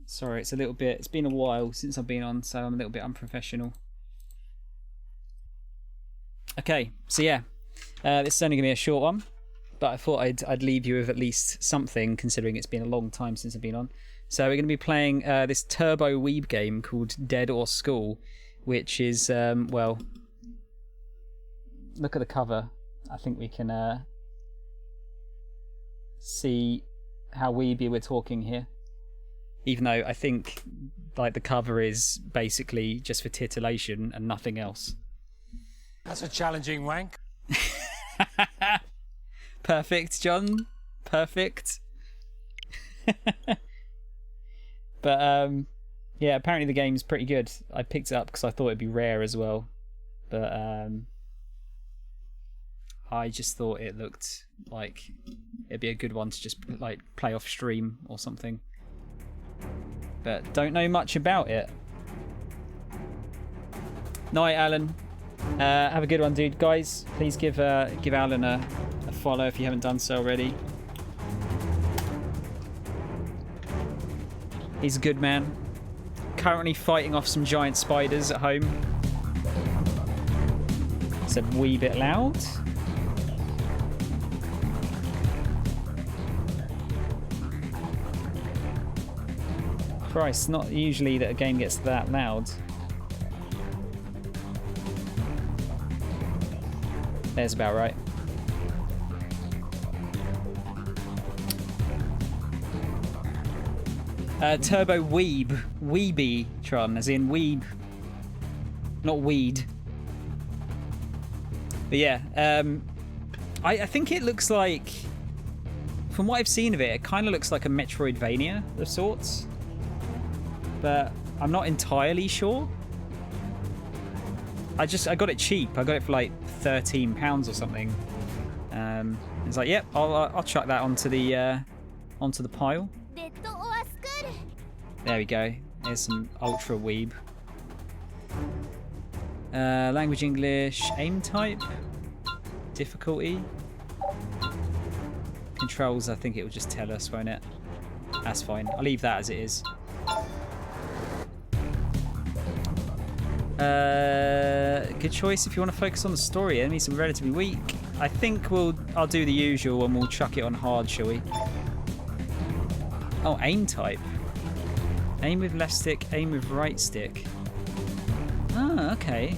Sorry, it's been a while since I've been on, so I'm a little bit unprofessional. Okay, so yeah, this is only going to be a short one, but I thought I'd leave you with at least something, considering it's been a long time since I've been on. So we're going to be playing this turbo weeb game called Dead or School, which is, well, look at the cover. I think we can see how weeby we're talking here. Even though I think like the cover is basically just for titillation and nothing else. That's a challenging wank. Perfect, John. Perfect. But yeah, apparently the game's pretty good. I picked it up because I thought it'd be rare as well. But I just thought it looked like it'd be a good one to just like play off stream or something. But don't know much about it. Night, Alan. Have a good one, dude. Guys, please give Alan a follow if you haven't done so already. He's a good man. Currently fighting off some giant spiders at home. It's a wee bit loud. Christ, not usually that a game gets that loud. There's about right. Turbo Weeb. Weeby-tron, as in weeb. Not weed. But yeah, I think it looks like, from what I've seen of it, it kind of looks like a Metroidvania of sorts. But I'm not entirely sure. I got it cheap. I got it for like £13 or something. It's like, yep, I'll chuck that onto the pile. There we go. There's some ultra weeb. Language English, aim type, difficulty, controls. I think it will just tell us, won't it? That's fine. I'll leave that as it is. Good choice if you want to focus on the story. Enemies are relatively weak. I think I'll do the usual and we'll chuck it on hard, shall we? Oh, aim type. Aim with left stick, aim with right stick. Ah, okay.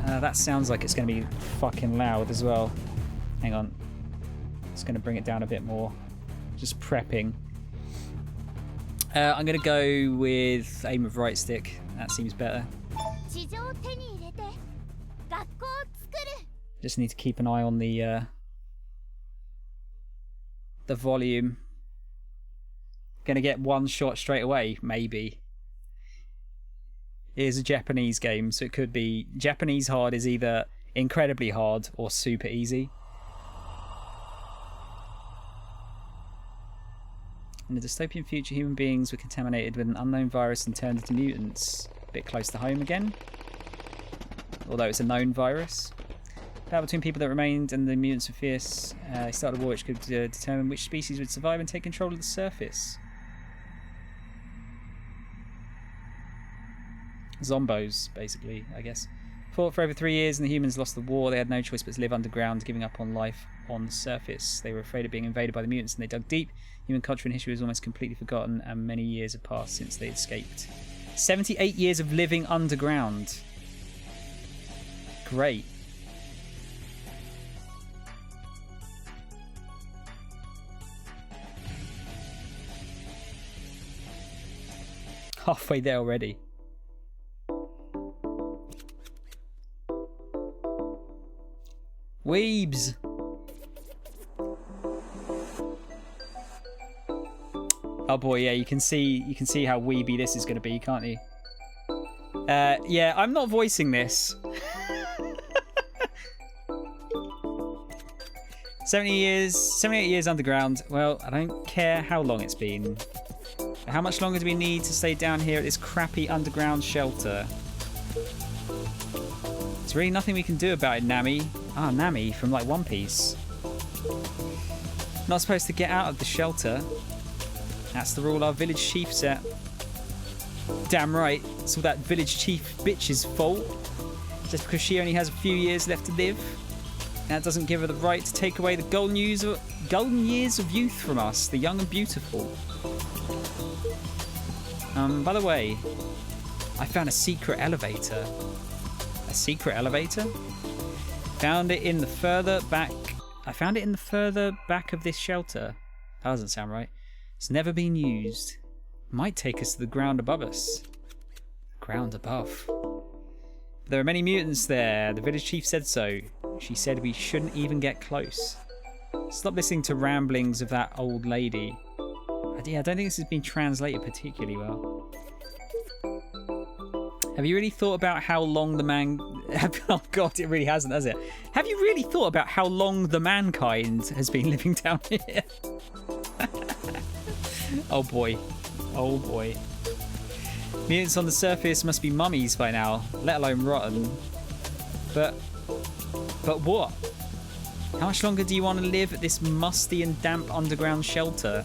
That sounds like it's going to be fucking loud as well. Hang on. It's going to bring it down a bit more. Just prepping. I'm going to go with aim with right stick. That seems better. Just need to keep an eye on the volume. Going to get one shot straight away, maybe. It is a Japanese game, so it could be... Japanese hard is either incredibly hard or super easy. In the dystopian future, human beings were contaminated with an unknown virus and turned into mutants. A bit close to home again. Although it's a known virus. Battle between people that remained and the mutants were fierce. They started a war which could determine which species would survive and take control of the surface. Zombos, basically, I guess. Fought for over 3 years and the humans lost the war. They had no choice but to live underground, giving up on life on the surface. They were afraid of being invaded by the mutants and they dug deep. Human culture and history was almost completely forgotten and many years have passed since they escaped. 78 years of living underground. Great. Halfway there already. Weebs. Oh boy, yeah, you can see how weeby this is going to be, can't you? Yeah, I'm not voicing this. 78 years underground. Well, I don't care how long it's been. How much longer do we need to stay down here at this crappy underground shelter? There's really nothing we can do about it, Nami. Ah, Nami from like One Piece. Not supposed to get out of the shelter. That's the rule our village chief set. Damn right, it's all that village chief bitch's fault. Just because she only has a few years left to live. That doesn't give her the right to take away the golden years of youth from us, the young and beautiful. By the way, I found a secret elevator. A secret elevator? Found it in the further back. I found it in the further back of this shelter. That doesn't sound right. It's never been used. Might take us to the ground above us. Ground above. There are many mutants there. The village chief said so. She said we shouldn't even get close. Stop listening to ramblings of that old lady. Yeah, I don't think this has been translated particularly well. Have you really thought about how long the man... Oh god, it really hasn't, has it? Have you really thought about how long the mankind has been living down here? Oh boy. Oh boy. Mutants on the surface must be mummies by now, let alone rotten. But what? How much longer do you want to live at this musty and damp underground shelter?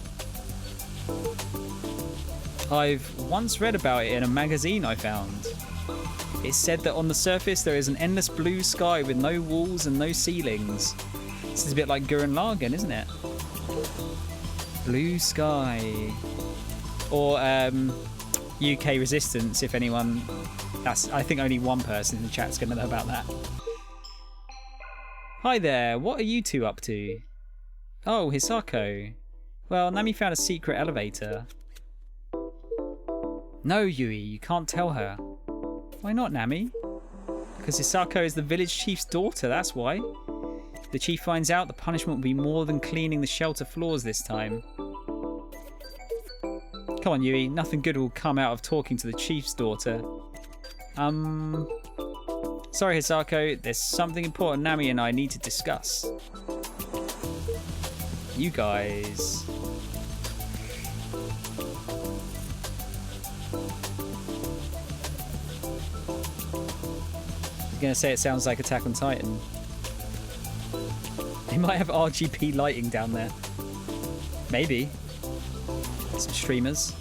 I've once read about it in a magazine I found. It said that on the surface there is an endless blue sky with no walls and no ceilings. This is a bit like Gurren Lagann, isn't it? Blue sky. Or UK Resistance, if anyone... I think only one person in the chat's going to know about that. Hi there, what are you two up to? Oh, Hisako. Well, Nami found a secret elevator. No, Yui, you can't tell her. Why not, Nami? Because Hisako is the village chief's daughter, that's why. If the chief finds out, the punishment will be more than cleaning the shelter floors this time. Come on, Yui, nothing good will come out of talking to the chief's daughter. Sorry, Hisako, there's something important Nami and I need to discuss. You guys... I was going to say it sounds like Attack on Titan. They might have RGB lighting down there. Maybe. Some streamers.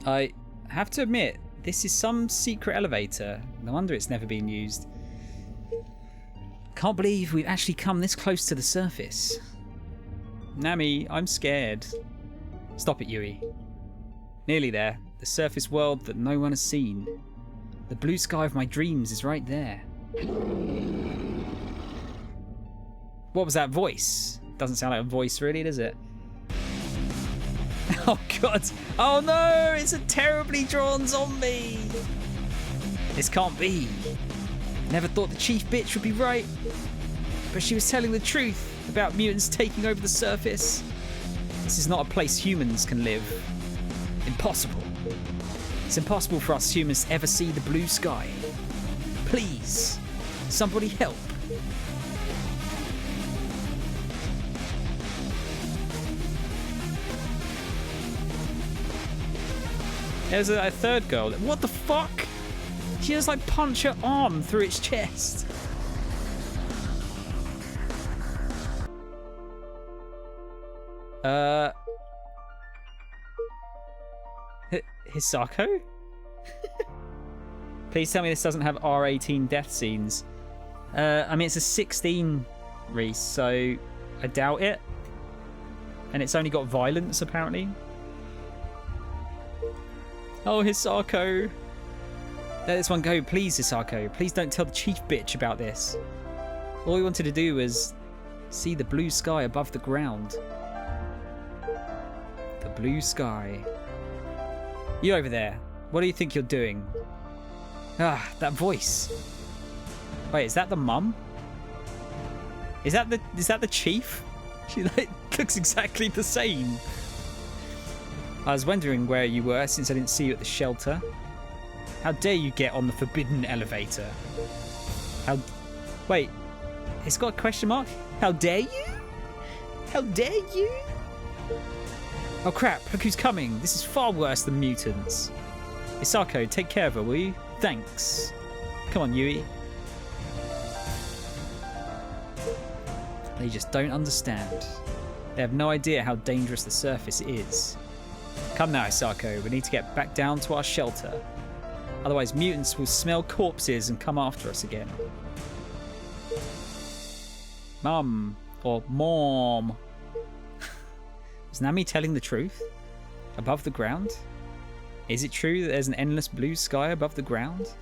I have to admit, this is some secret elevator. No wonder it's never been used. Can't believe we've actually come this close to the surface. Nami, I'm scared. Stop it, Yui. Nearly there. The surface world that no one has seen. The blue sky of my dreams is right there. What was that voice? Doesn't sound like a voice really, does it? Oh god. Oh no, it's a terribly drawn zombie. This can't be. Never thought the chief bitch would be right. But she was telling the truth about mutants taking over the surface. This is not a place humans can live. Impossible. It's impossible for us humans to ever see the blue sky. Please, somebody help. There's a third girl. What the fuck? She just like punch her arm through its chest. Hisako? Please tell me this doesn't have R18 death scenes. I mean, it's a 16, Reese, so I doubt it. And it's only got violence, apparently. Oh, Hisako. Let this one go, please, Hisako. Please don't tell the chief bitch about this. All we wanted to do was see the blue sky above the ground. The blue sky. You over there. What do you think you're doing? Ah, that voice. Wait, is that the mum? Is that the chief? She looks exactly the same. I was wondering where you were since I didn't see you at the shelter. How dare you get on the forbidden elevator? Wait, it's got a question mark? How dare you? How dare you? Oh crap, look who's coming. This is far worse than mutants. Hisako, take care of her, will you? Thanks. Come on, Yui. They just don't understand. They have no idea how dangerous the surface is. Come now, Hisako, we need to get back down to our shelter. Otherwise mutants will smell corpses and come after us again. Mum, or Mom. Is Nami telling the truth? Above the ground? Is it true that there's an endless blue sky above the ground?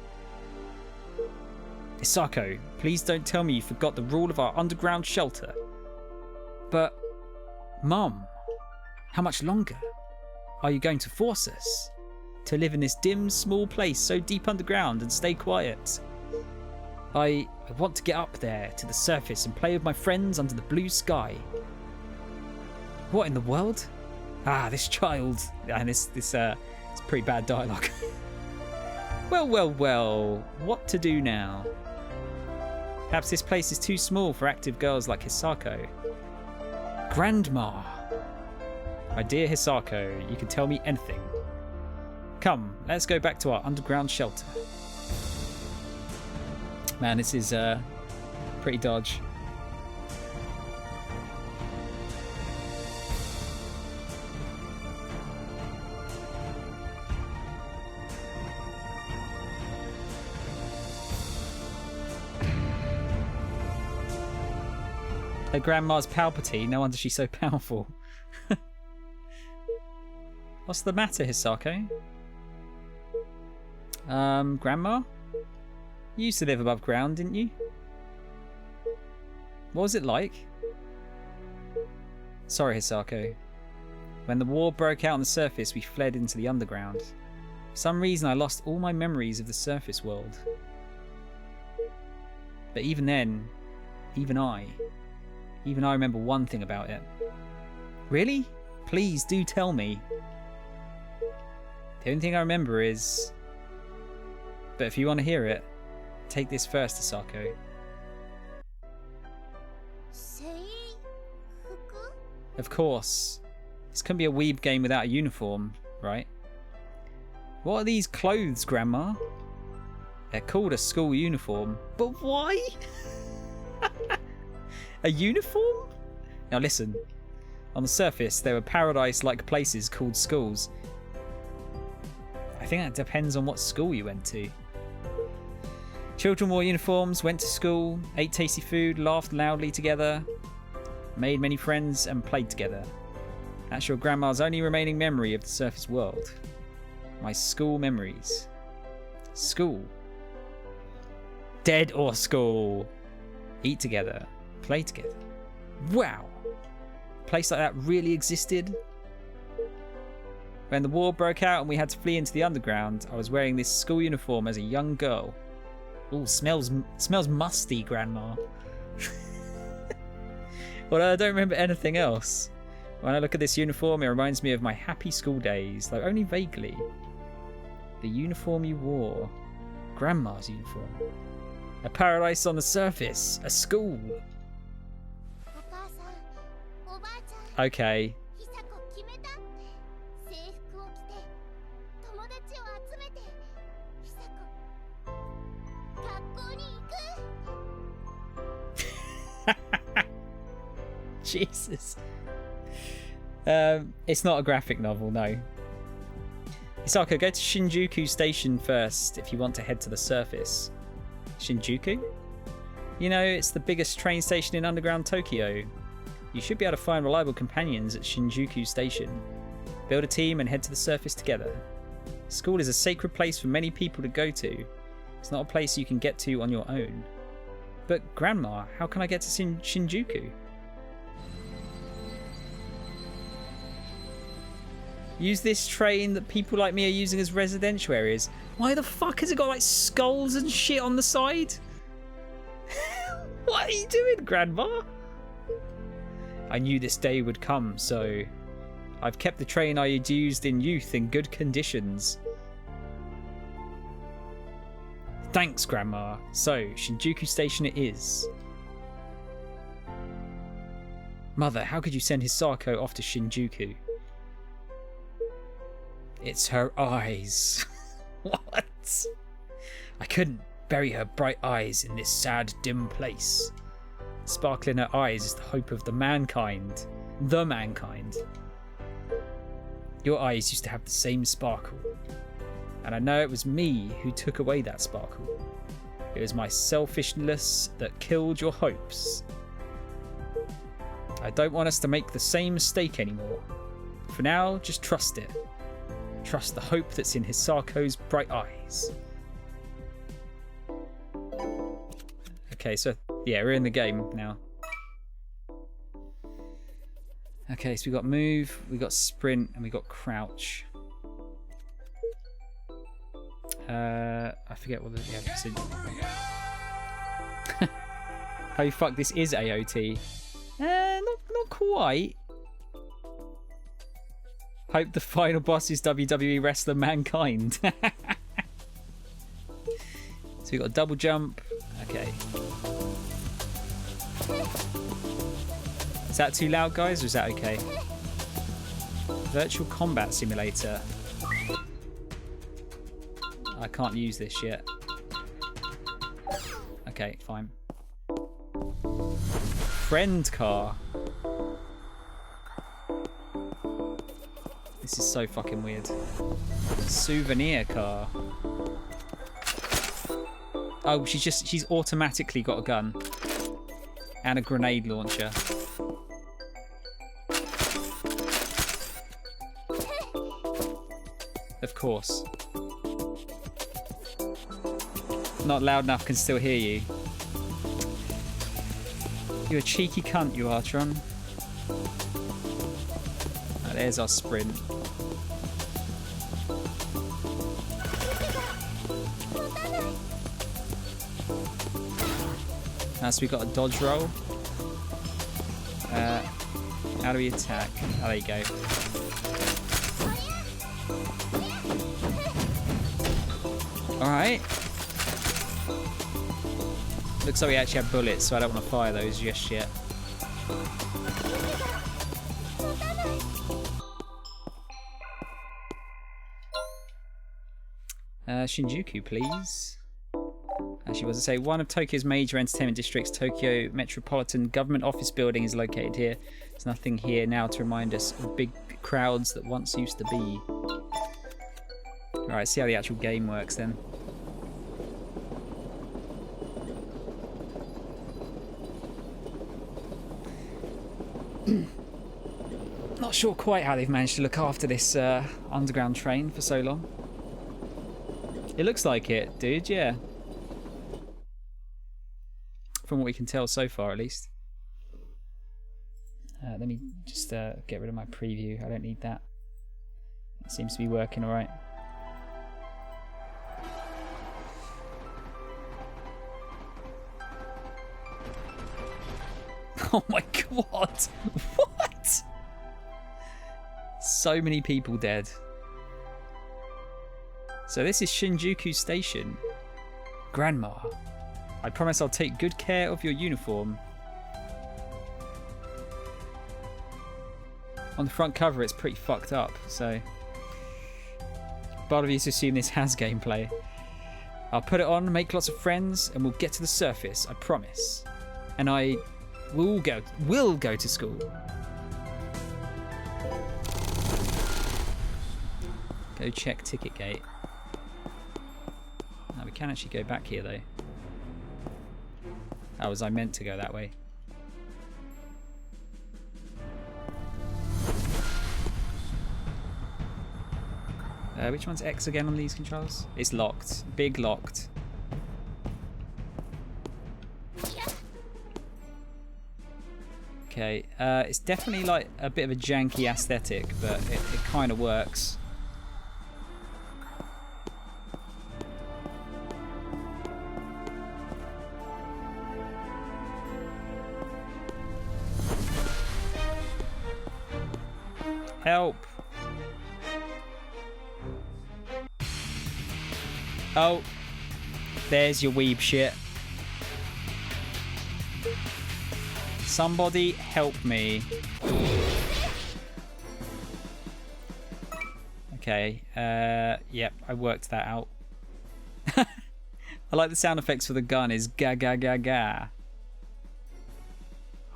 Hisako, please don't tell me you forgot the rule of our underground shelter. But, Mum, how much longer are you going to force us to live in this dim, small place so deep underground and stay quiet? I want to get up there to the surface and play with my friends under the blue sky. What in the world? Ah, this child. And it's pretty bad dialogue. Well. What to do now? Perhaps this place is too small for active girls like Hisako. Grandma. My dear Hisako, you can tell me anything. Come, let's go back to our underground shelter. Man, this is pretty dodge. Her grandma's Palpatine, no wonder she's so powerful. What's the matter, Hisako? Grandma? You used to live above ground, didn't you? What was it like? Sorry, Hisako. When the war broke out on the surface, we fled into the underground. For some reason, I lost all my memories of the surface world. But even then, even I remember one thing about it. Really? Please do tell me. The only thing I remember is... But if you want to hear it, take this first, Hisako. Of course. This couldn't be a weeb game without a uniform, right? What are these clothes, Grandma? They're called a school uniform. But why? A uniform? Now listen. On the surface, there were paradise-like places called schools. I think that depends on what school you went to. Children wore uniforms, went to school, ate tasty food, laughed loudly together, made many friends, and played together. That's your grandma's only remaining memory of the surface world. My school memories. School. Dead or school. Eat together. Play together. Wow. A place like that really existed? When the war broke out and we had to flee into the underground, I was wearing this school uniform as a young girl. Ooh, smells musty, Grandma. Well, I don't remember anything else. When I look at this uniform, it reminds me of my happy school days, though only vaguely. The uniform you wore. Grandma's uniform. A paradise on the surface. A school. Okay. Jesus. It's not a graphic novel, no. Hisako, go to Shinjuku Station first if you want to head to the surface. Shinjuku? You know, it's the biggest train station in underground Tokyo. You should be able to find reliable companions at Shinjuku Station. Build a team and head to the surface together. School is a sacred place for many people to go to. It's not a place you can get to on your own. But Grandma, how can I get to Shinjuku? Use this train that people like me are using as residential areas. Why the fuck has it got like skulls and shit on the side? What are you doing, Grandma? I knew this day would come, so I've kept the train I had used in youth in good conditions. Thanks, Grandma. So, Shinjuku Station it is. Mother, how could you send Hisako off to Shinjuku? It's her eyes. What? I couldn't bury her bright eyes in this sad, dim place. Sparkle in her eyes is the hope of the mankind. The mankind. Your eyes used to have the same sparkle. And I know it was me who took away that sparkle. It was my selfishness that killed your hopes. I don't want us to make the same mistake anymore. For now, just trust it. Trust the hope that's in Hisako's bright eyes. Okay, so yeah, we're in the game now. Okay, so we got move, we got sprint, and we got crouch. I forget what the Holy fuck, this is AOT. Not quite. Hope the final boss is WWE wrestler Mankind. So we got a double jump. Okay. Is that too loud, guys, or is that okay? Virtual Combat Simulator. I can't use this yet. Okay, fine. Friend car. This is so fucking weird. Souvenir car. Oh, she's automatically got a gun. And a grenade launcher. Of course. Not loud enough, can still hear you. You're a cheeky cunt, you are, Tron. Oh, there's our sprint. So we got a dodge roll. How do we attack? Oh, there you go. Alright. Looks like we actually have bullets, so I don't want to fire those just yet. Shinjuku, please. Actually, was to say, one of Tokyo's major entertainment districts, Tokyo Metropolitan Government Office Building, is located here. There's nothing here now to remind us of big crowds that once used to be. Alright, see how the actual game works then. Not sure quite how they've managed to look after this underground train for so long. It looks like it, dude, yeah. From what we can tell so far, at least. Let me just get rid of my preview. I don't need that. It seems to be working all right. Oh my god! What? So many people dead. So this is Shinjuku Station. Grandma, I promise I'll take good care of your uniform. On the front cover it's pretty fucked up, so part of you to assume this has gameplay. I'll put it on, make lots of friends, and we'll get to the surface, I promise. And I will go to school. Go check ticket gate. Now we can actually go back here though. How was I meant to go that way? Which one's X again on these controls? It's locked. Big locked. Okay, it's definitely like a bit of a janky aesthetic, but it kind of works. Help! Oh, there's your weeb shit. Somebody help me. Okay, yep, I worked that out. I like the sound effects for the gun is ga ga ga ga.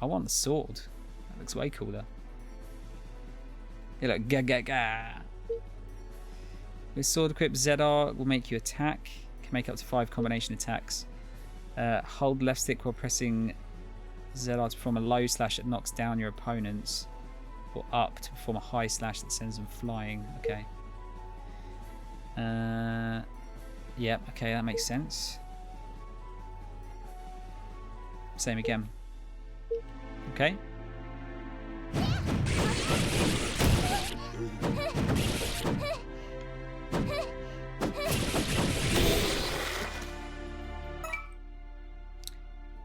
I want the sword. That looks way cooler. You look ga. With sword equipped, ZR will make you attack. Can make up to 5 combination attacks. Hold left stick while pressing ZR to perform a low slash that knocks down your opponents. Or up to perform a high slash that sends them flying. Okay. Yep, okay, that makes sense. Same again. Okay.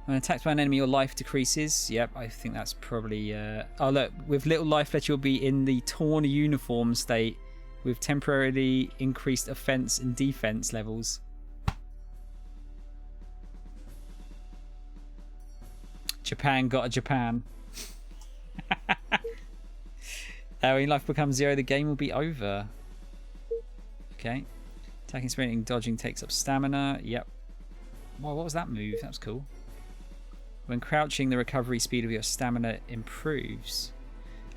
When attacked by an enemy, your life decreases. Yep, I think that's probably... Oh, look. With little life left, you'll be in the torn uniform state with temporarily increased offense and defense levels. Japan got a Japan. When life becomes 0, the game will be over. Okay. Attacking, sprinting, dodging takes up stamina. Yep. Wow, what was that move? That was cool. When crouching, the recovery speed of your stamina improves.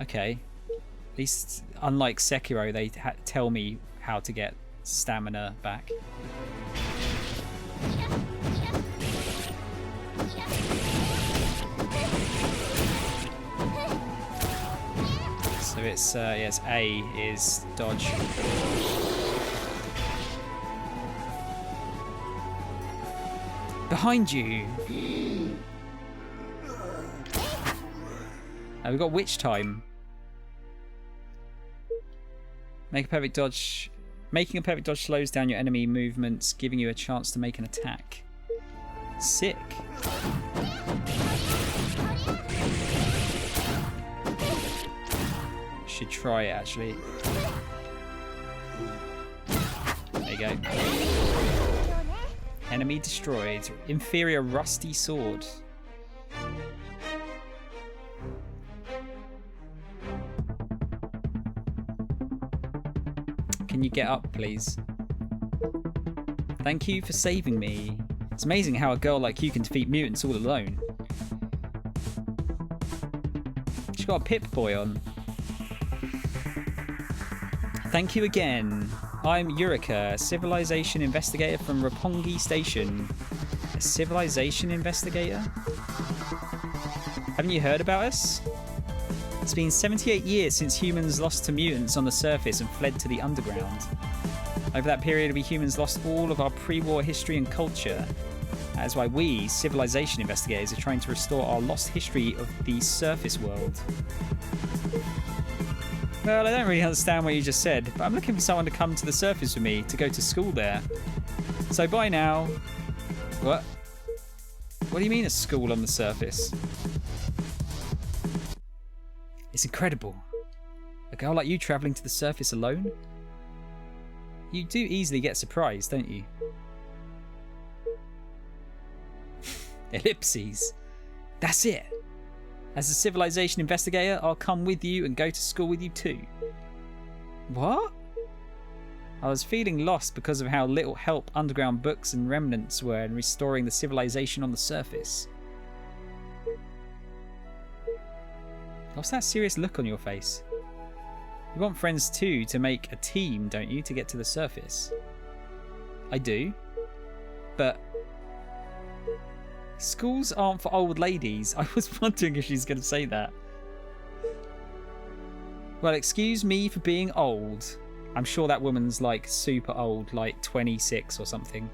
Okay. At least, unlike Sekiro, they tell me how to get stamina back. So it's yes, A is dodge. Behind you. We've got witch time. Make a perfect dodge. Making a perfect dodge slows down your enemy movements, giving you a chance to make an attack. Sick. Should try it actually. There you go. Enemy destroyed. Inferior rusty sword. Can you get up, please? Thank you for saving me. It's amazing how a girl like you can defeat mutants all alone. She's got a Pip-Boy on. Thank you again. I'm Eureka, civilization investigator from Roppongi Station. A civilization investigator? Haven't you heard about us? It's been 78 years since humans lost to mutants on the surface and fled to the underground. Over that period, we humans lost all of our pre-war history and culture. That is why we, civilization investigators, are trying to restore our lost history of the surface world. Well, I don't really understand what you just said, but I'm looking for someone to come to the surface with me to go to school there. So bye now. What? What do you mean a school on the surface? It's incredible. A girl like you travelling to the surface alone? You do easily get surprised, don't you? Ellipses. That's it. As a civilization investigator, I'll come with you and go to school with you too. What? I was feeling lost because of how little help underground books and remnants were in restoring the civilization on the surface. What's that serious look on your face? You want friends too to make a team, don't you, to get to the surface? I do. But schools aren't for old ladies. I was wondering if she's going to say that. Well, excuse me for being old. I'm sure that woman's like super old, like 26 or something.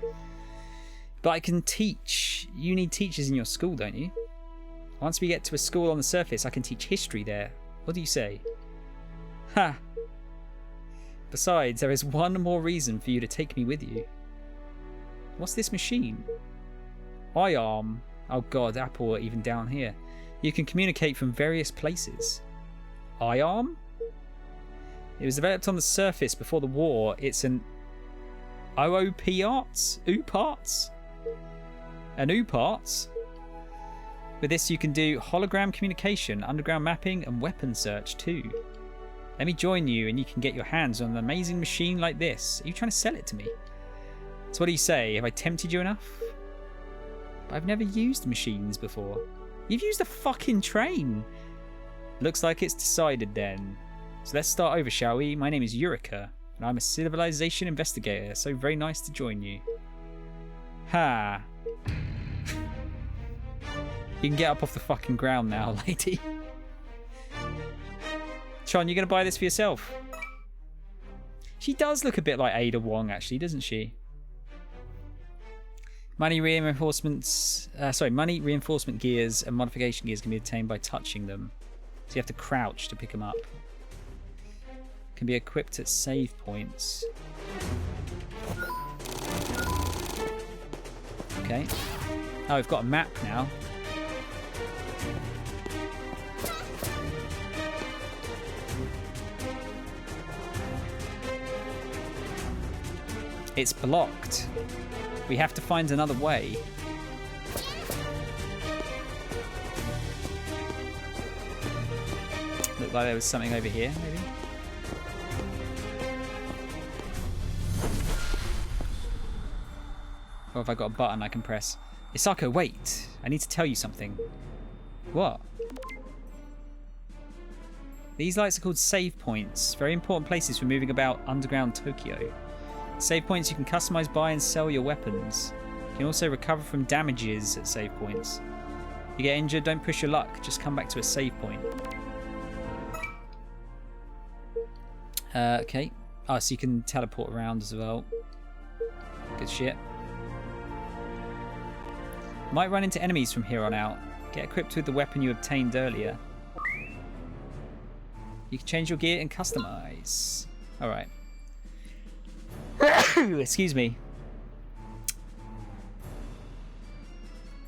But I can teach. You need teachers in your school, don't you? Once we get to a school on the surface, I can teach history there. What do you say? Ha! Besides, there is one more reason for you to take me with you. What's this machine? iArm. Oh god, Apple even down here. You can communicate from various places. iArm? It was developed on the surface before the war. It's an OOP-arts? OOP-arts? An OOP-arts? With this you can do hologram communication, underground mapping and weapon search too. Let me join you and you can get your hands on an amazing machine like this. Are you trying to sell it to me? So what do you say? Have I tempted you enough? But I've never used machines before. You've used a fucking train. Looks like it's decided then. So let's start over, shall we? My name is Eureka, and I'm a civilization investigator, so very nice to join you. Ha. You can get up off the fucking ground now, lady. Sean, you going to buy this for yourself? She does look a bit like Ada Wong, actually, doesn't she? Money reinforcement gears and modification gears can be obtained by touching them. So you have to crouch to pick them up. Can be equipped at save points. Okay. Oh, we've got a map now. It's blocked. We have to find another way. Looked like there was something over here, maybe? Or have I got a button I can press? Isako, wait! I need to tell you something. What? These lights are called save points. Very important places for moving about underground Tokyo. Save points you can customize, buy, and sell your weapons. You can also recover from damages at save points. If you get injured, don't push your luck. Just come back to a save point. Okay. Oh, so you can teleport around as well. Good shit. Might run into enemies from here on out. Get equipped with the weapon you obtained earlier. You can change your gear and customize. Alright. Excuse me.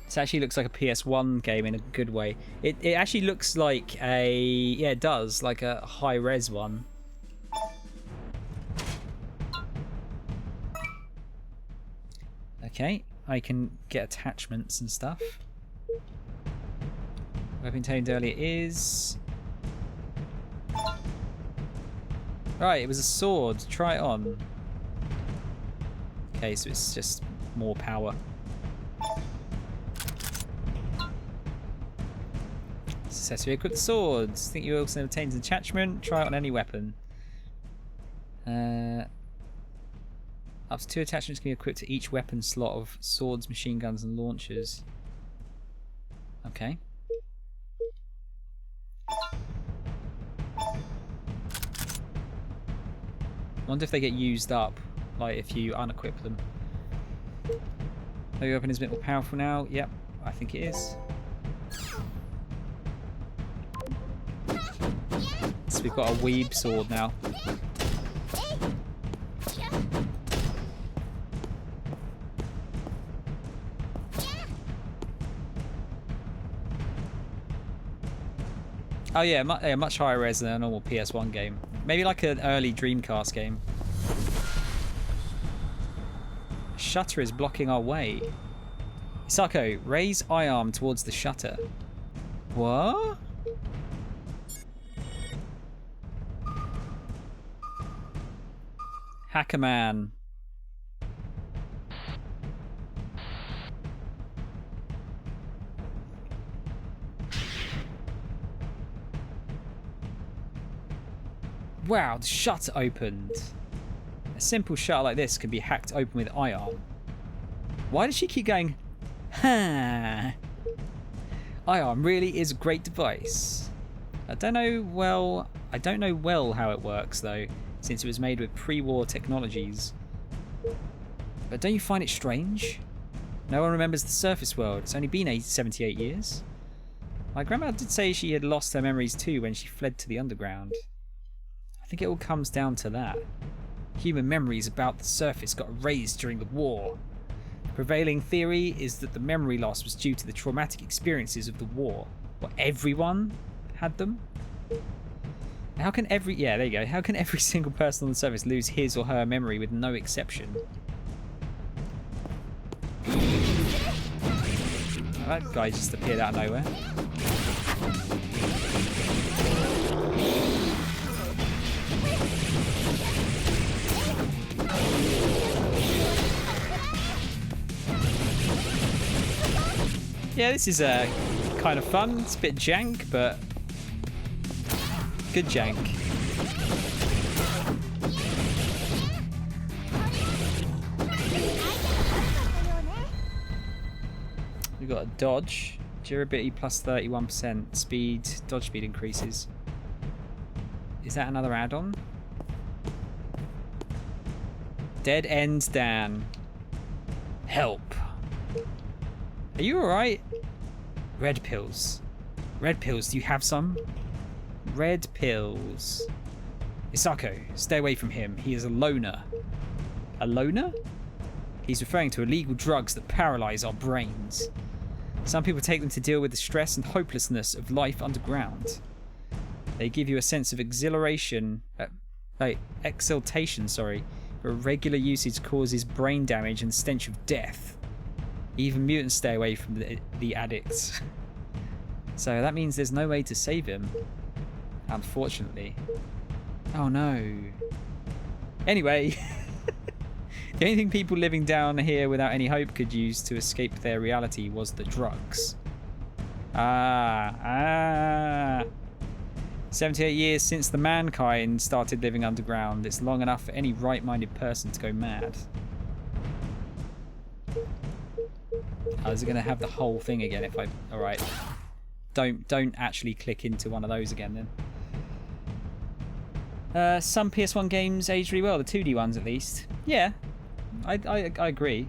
This actually looks like a PS1 game in a good way. It actually looks like a... Yeah, it does. Like a high-res one. Okay. I can get attachments and stuff. Weapon obtained earlier is... Right, it was a sword. Try it on. Okay, so it's just more power. Successfully equipped swords. Think you also obtained an attachment? Try it on any weapon. Up to 2 attachments can be equipped to each weapon slot of swords, machine guns, and launchers. Okay. Wonder if they get used up. Like if you unequip them. The weapon is a bit more powerful now. Yep, I think it is. So we've got a weeb sword now. Oh yeah, much higher res than a normal PS1 game. Maybe like an early Dreamcast game. Shutter is blocking our way. Isako, raise I arm towards the shutter. What? Hacker man. Wow, the shutter opened. A simple shutter like this can be hacked open with I-arm. Why does she keep going, ha? I-arm really is a great device. I don't know well how it works though, since it was made with pre-war technologies. But don't you find it strange? No one remembers the surface world. It's only been 78 years. My grandma did say she had lost her memories too when she fled to the underground. I think it all comes down to that. Human memories about the surface got erased during the war. The prevailing theory is that the memory loss was due to the traumatic experiences of the war. What, everyone had them? How can every... Yeah, there you go. How can every single person on the surface lose his or her memory with no exception? Oh, that guy just appeared out of nowhere. Yeah, this is kind of fun. It's a bit jank, but good jank. We've got a dodge. Durability plus 31%. Speed, dodge speed increases. Is that another add-on? Dead Ends Dan. Help. Are you alright? Red pills. Red pills, do you have some? Red pills. Isako, stay away from him. He is a loner. A loner? He's referring to illegal drugs that paralyze our brains. Some people take them to deal with the stress and hopelessness of life underground. They give you a sense of exhilaration, exaltation, but regular usage causes brain damage and the stench of death. Even mutants stay away from the addicts. So that means there's no way to save him. Unfortunately. Oh no. Anyway. The only thing people living down here without any hope could use to escape their reality was the drugs. 78 years since the mankind started living underground. It's long enough for any right-minded person to go mad. Oh, is it going to have the whole thing again if I... Alright. Don't actually click into one of those again then. Some PS1 games aged really well. The 2D ones at least. Yeah. I agree.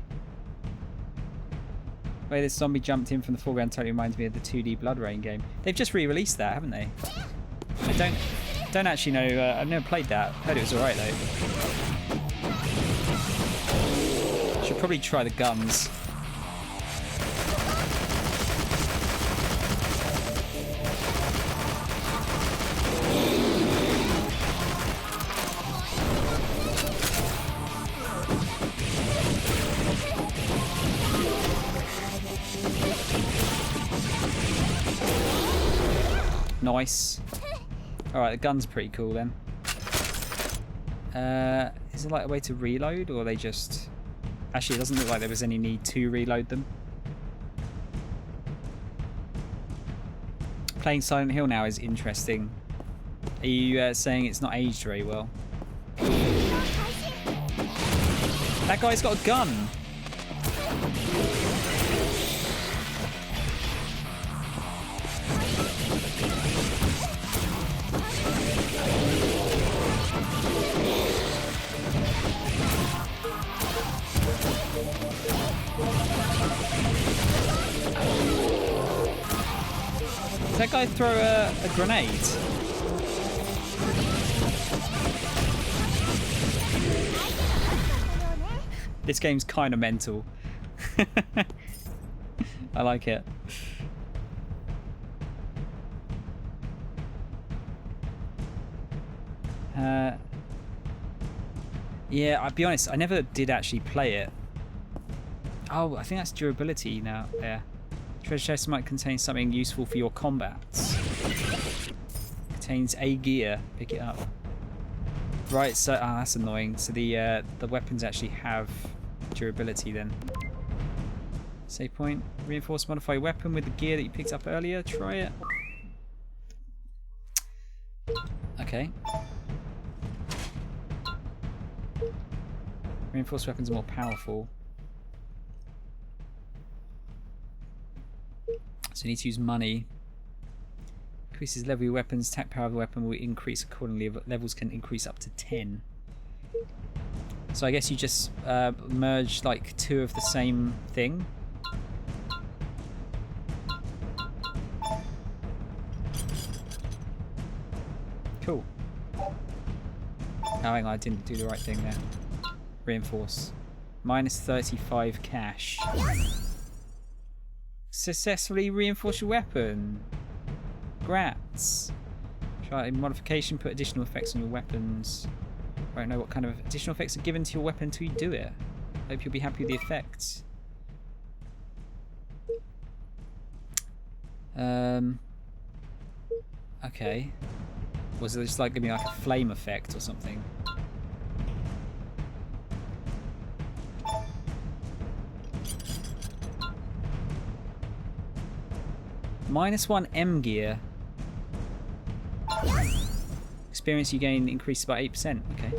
The way this zombie jumped in from the foreground totally reminds me of the 2D Blood Rain game. They've just re-released that, haven't they? I don't actually know. I've never played that. Heard it was alright though. Should probably try the guns. Nice. Alright, the gun's pretty cool then. Is there like a way to reload, or are they just... Actually, it doesn't look like there was any need to reload them. Playing Silent Hill now is interesting. Are you saying it's not aged very well? That guy's got a gun! Did that guy throw a grenade? This game's kind of mental. I like it. Yeah, I'll be honest, I never did actually play it. Oh, I think that's durability now there. Treasure chest might contain something useful for your combats. Contains a gear. Pick it up. Right, so that's annoying. So the weapons actually have durability then. Save point. Reinforce modify weapon with the gear that you picked up earlier. Try it. Okay. Reinforced weapons are more powerful. So you need to use money. Increases level of your weapons. Attack power of the weapon will increase accordingly. But levels can increase up to 10. So I guess you just merge like two of the same thing. Cool. Oh, hang on, I didn't do the right thing there. Reinforce. Minus 35 cash. Successfully reinforce your weapon. Grats. Try a modification, put additional effects on your weapons. I don't know what kind of additional effects are given to your weapon until you do it. Hope you'll be happy with the effects. Okay. Was it just like giving me like a flame effect or something? -1 M gear. Experience you gain increases by 8%. Okay.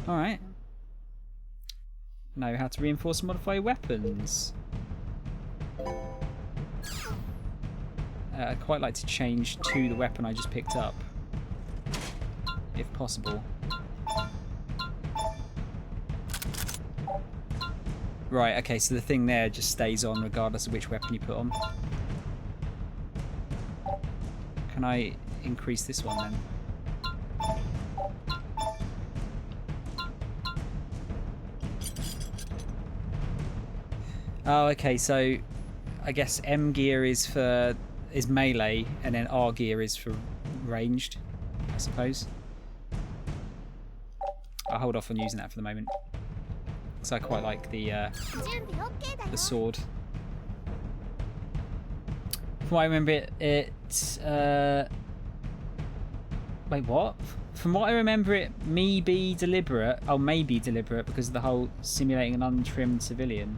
Alright. Know how to reinforce and modify weapons. I'd quite like to change to the weapon I just picked up, if possible. Right, okay, so the thing there just stays on regardless of which weapon you put on. Can I increase this one then? Oh, okay, so I guess M gear is melee, and then R gear is for ranged, I suppose. I'll hold off on using that for the moment, because I quite like the sword. From what I remember, wait, what? From what I remember, it may be deliberate. Oh, may be deliberate because of the whole simulating an untrimmed civilian.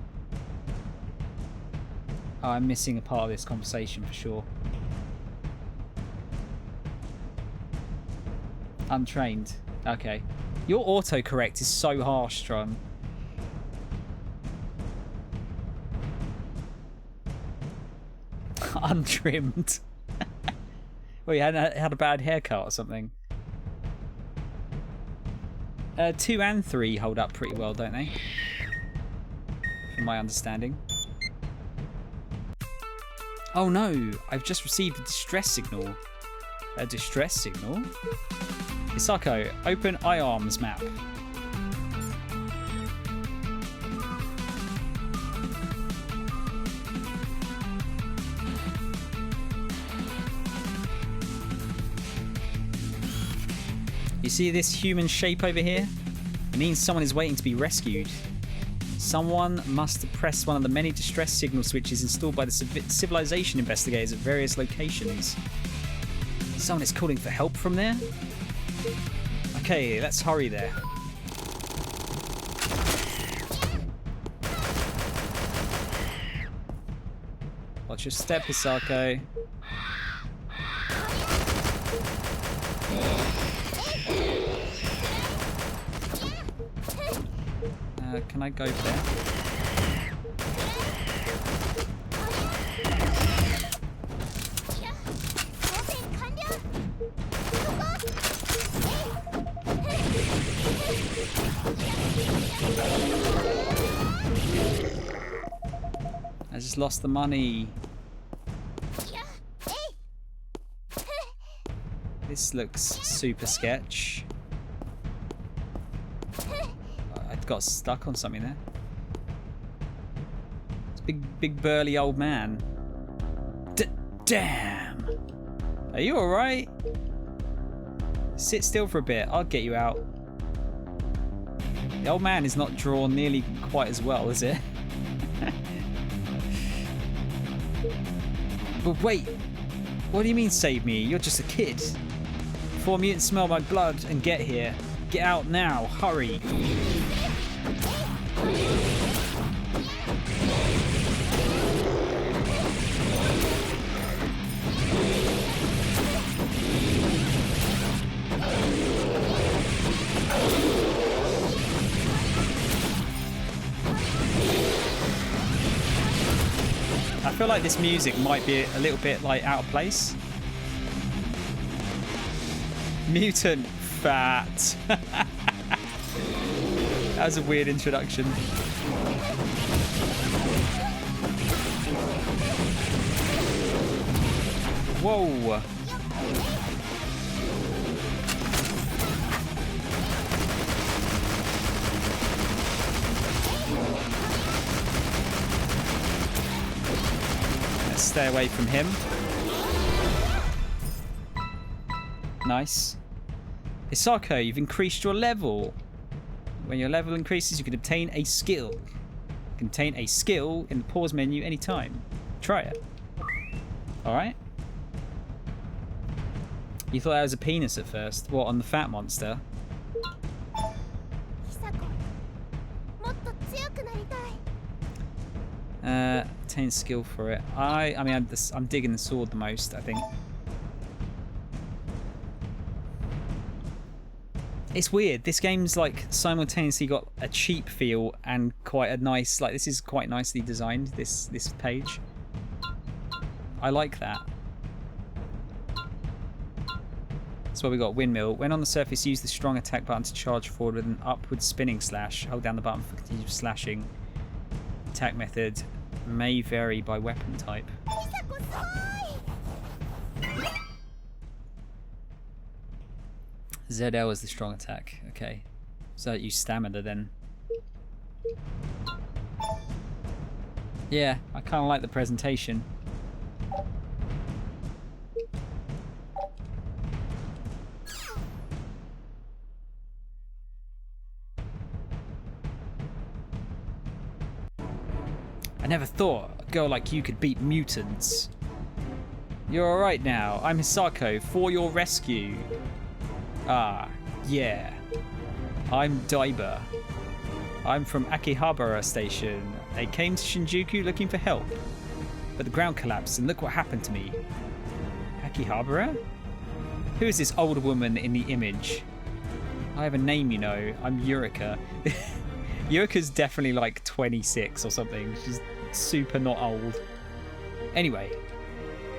Oh, I'm missing a part of this conversation for sure. Untrained. Okay. Your autocorrect is so harsh, Strun. Untrimmed. Well, you had a bad haircut or something. 2 and 3 hold up pretty well, don't they? From my understanding. Oh no, I've just received a distress signal. A distress signal? Isako, open iArms map. You see this human shape over here? It means someone is waiting to be rescued. Someone must press one of the many distress signal switches installed by the civilization investigators at various locations. Someone is calling for help from there? Okay, let's hurry there. Watch your step, Hisako. Can I go there? I just lost the money. This looks super sketch. I got stuck on something there. It's a big burly old man. Damn! Are you alright? Sit still for a bit. I'll get you out. The old man is not drawn nearly quite as well, is it? But wait! What do you mean save me? You're just a kid. Before mutants smell my blood and get here. Get out now. Hurry. I feel like this music might be a little bit like out of place. Mutant fat. That was a weird introduction. Whoa. Let's stay away from him. Nice. Isako, you've increased your level. When your level increases, you can obtain a skill. Contain a skill in the pause menu anytime. Try it. Alright. You thought that was a penis at first. What, on the fat monster? Obtain skill for it. I mean, I'm digging the sword the most, I think. It's weird. This game's like simultaneously got a cheap feel and quite a nice, like this is quite nicely designed, this page. I like that. So we got windmill. When on the surface, use the strong attack button to charge forward with an upward spinning slash. Hold down the button for continuous slashing. Attack method may vary by weapon type. ZL is the strong attack. Okay. So use stamina then. Yeah, I kind of like the presentation. I never thought a girl like you could beat mutants. You're alright now. I'm Hisako, for your rescue. Ah, yeah. I'm Daiba. I'm from Akihabara Station. I came to Shinjuku looking for help, but the ground collapsed and look what happened to me. Akihabara? Who is this old woman in the image? I have a name, you know. I'm Yurika. Yurika's definitely like 26 or something. She's super not old. Anyway,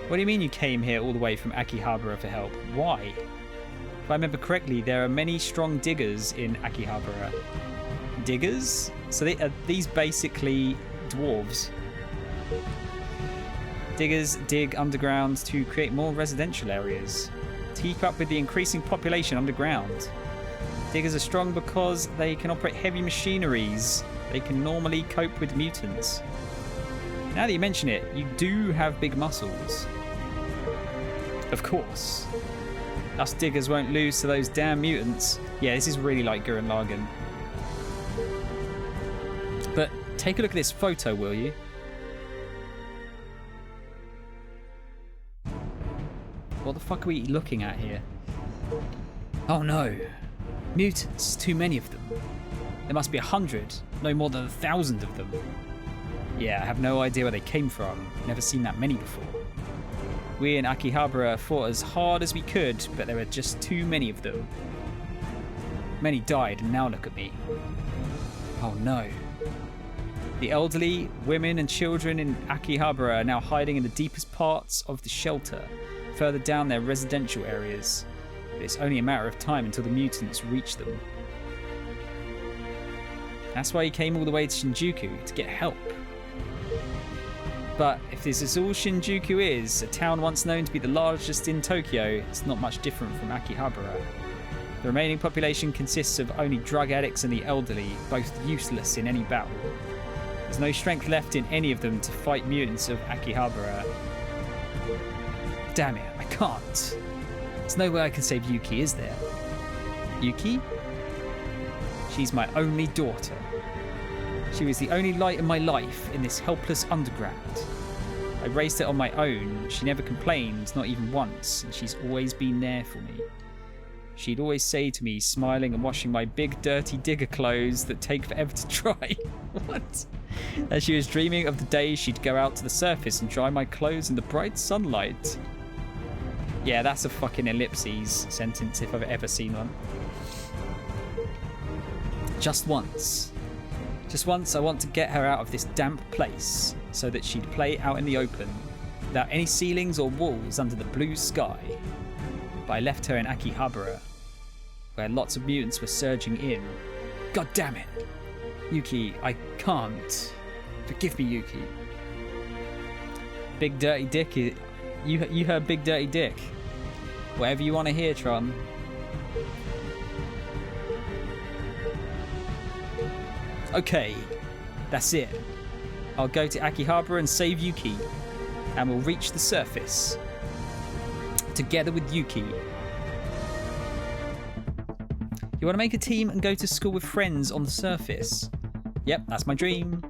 what do you mean you came here all the way from Akihabara for help? Why? If I remember correctly, there are many strong diggers in Akihabara. Diggers? So are these basically dwarves? Diggers dig underground to create more residential areas. To keep up with the increasing population underground. Diggers are strong because they can operate heavy machineries. They can normally cope with mutants. Now that you mention it, you do have big muscles. Of course. Us diggers won't lose to those damn mutants. Yeah, this is really like Gurren Lagann. But take a look at this photo, will you? What the fuck are we looking at here? Oh no. Mutants, too many of them. There must be 100, no more than 1,000 of them. Yeah, I have no idea where they came from. Never seen that many before. We in Akihabara fought as hard as we could, but there were just too many of them. Many died, and now look at me. Oh no. The elderly, women and children in Akihabara are now hiding in the deepest parts of the shelter, further down their residential areas. But it's only a matter of time until the mutants reach them. That's why he came all the way to Shinjuku, to get help. But if this is all Shinjuku is, a town once known to be the largest in Tokyo, it's not much different from Akihabara. The remaining population consists of only drug addicts and the elderly, both useless in any battle. There's no strength left in any of them to fight mutants of Akihabara. Damn it, I can't. There's no way I can save Yuki, is there? Yuki? She's my only daughter. She was the only light in my life in this helpless underground. I raised it on my own. She never complained, not even once, and she's always been there for me. She'd always say to me, smiling and washing my big dirty digger clothes that take forever to dry. What? As she was dreaming of the day she'd go out to the surface and dry my clothes in the bright sunlight. Yeah, that's a fucking ellipses sentence if I've ever seen one. Just once. Just once I want to get her out of this damp place so that she'd play out in the open without any ceilings or walls under the blue sky. But I left her in Akihabara where lots of mutants were surging in. God damn it. Yuki, I can't. Forgive me, Yuki. Big Dirty Dick is... You heard Big Dirty Dick. Whatever you want to hear, Tron. Okay, that's it. I'll go to Akihabara and save Yuki, and we'll reach the surface together with Yuki. You want to make a team and go to school with friends on the surface? Yep, that's my dream.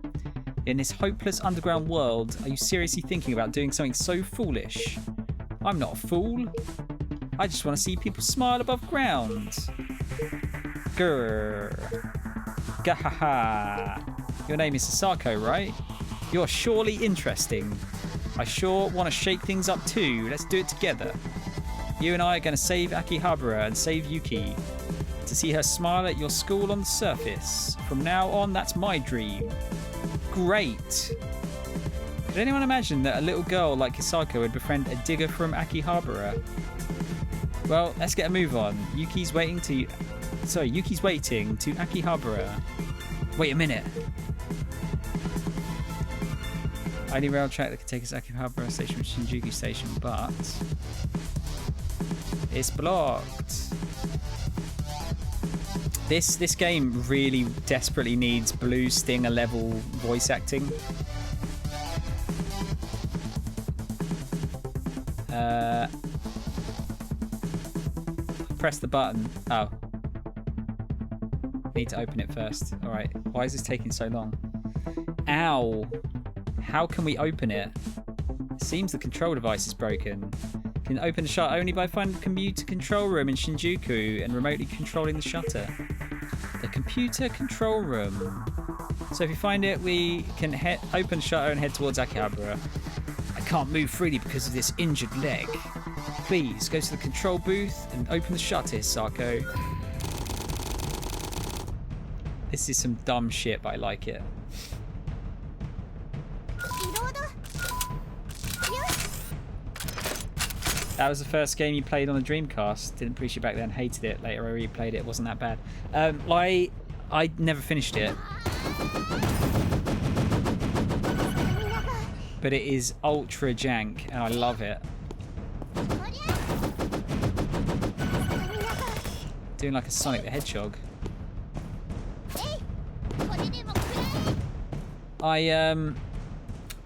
In this hopeless underground world, are you seriously thinking about doing something so foolish? I'm not a fool. I just want to see people smile above ground. Grrr. Gahaha. Your name is Sasako, right? You're surely interesting. I sure want to shake things up too. Let's do it together. You and I are going to save Akihabara and save Yuki. To see her smile at your school on the surface. From now on, that's my dream. Great. Could anyone imagine that a little girl like Hisako would befriend a digger from Akihabara? Well, let's get a move on. Yuki's waiting to Akihabara. Wait a minute. Only rail track that could take us to Akihabara station from Shinjuku station, but it's blocked. This game really desperately needs Blue Stinger level voice acting. Press the button. Oh. Need to open it first. Alright. Why is this taking so long? Ow. How can we open it? It seems the control device is broken. Can open the shutter only by finding the computer control room in Shinjuku and remotely controlling the shutter. The computer control room. So if you find it, we can open the shutter and head towards Akihabara. I can't move freely because of this injured leg. Please go to the control booth and open the shutter, Hisako. This is some dumb shit, but I like it. That was the first game you played on the Dreamcast. Didn't appreciate it back then, hated it. Later I replayed it, it wasn't that bad. I never finished it. But it is ultra jank and I love it. Doing like a Sonic the Hedgehog.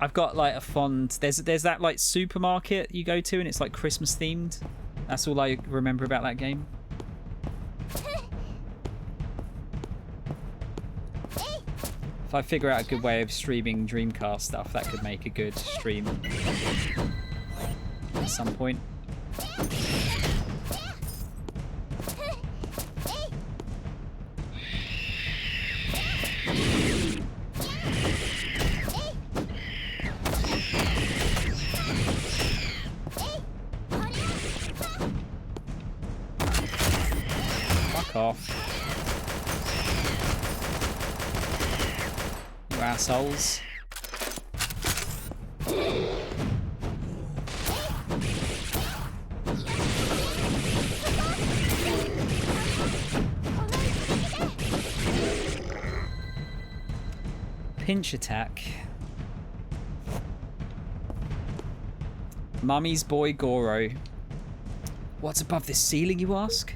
I've got like a fond. There's that like supermarket you go to and it's like Christmas themed. That's all I remember about that game. If I figure out a good way of streaming Dreamcast stuff, that could make a good stream at some point. Off. You assholes. Pinch attack. Mummy's boy Goro. What's above this ceiling, you ask?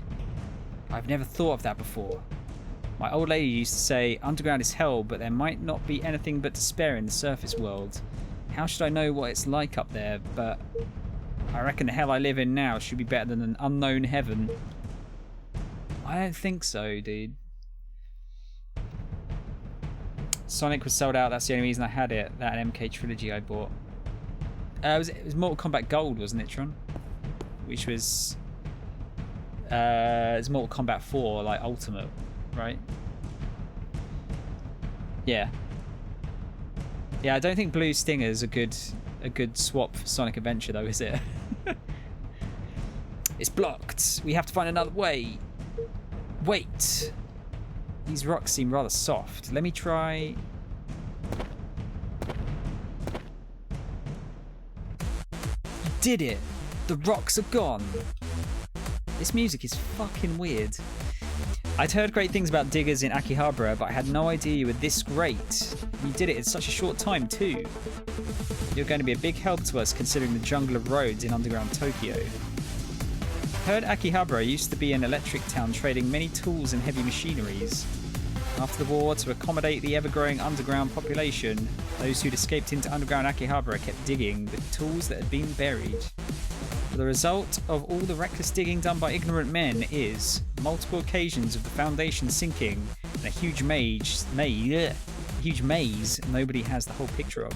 I've never thought of that before. My old lady used to say, underground is hell, but there might not be anything but despair in the surface world. How should I know what it's like up there? But I reckon the hell I live in now should be better than an unknown heaven. I don't think so, dude. Sonic was sold out, that's the only reason I had it. That MK trilogy I bought. It was Mortal Kombat Gold, wasn't it, Tron? Which was... it's Mortal Kombat 4, like Ultimate, right? Yeah. Yeah, I don't think Blue Stinger's a good swap for Sonic Adventure though, is it? It's blocked. We have to find another way. Wait. These rocks seem rather soft. Let me try... You did it! The rocks are gone! This music is fucking weird. I'd heard great things about diggers in Akihabara, but I had no idea you were this great. You did it in such a short time too. You're going to be a big help to us considering the jungle of roads in underground Tokyo. Heard Akihabara used to be an electric town trading many tools and heavy machineries. After the war, to accommodate the ever-growing underground population, those who'd escaped into underground Akihabara kept digging with tools that had been buried. The result of all the reckless digging done by ignorant men is multiple occasions of the foundation sinking and a huge maze nobody has the whole picture of.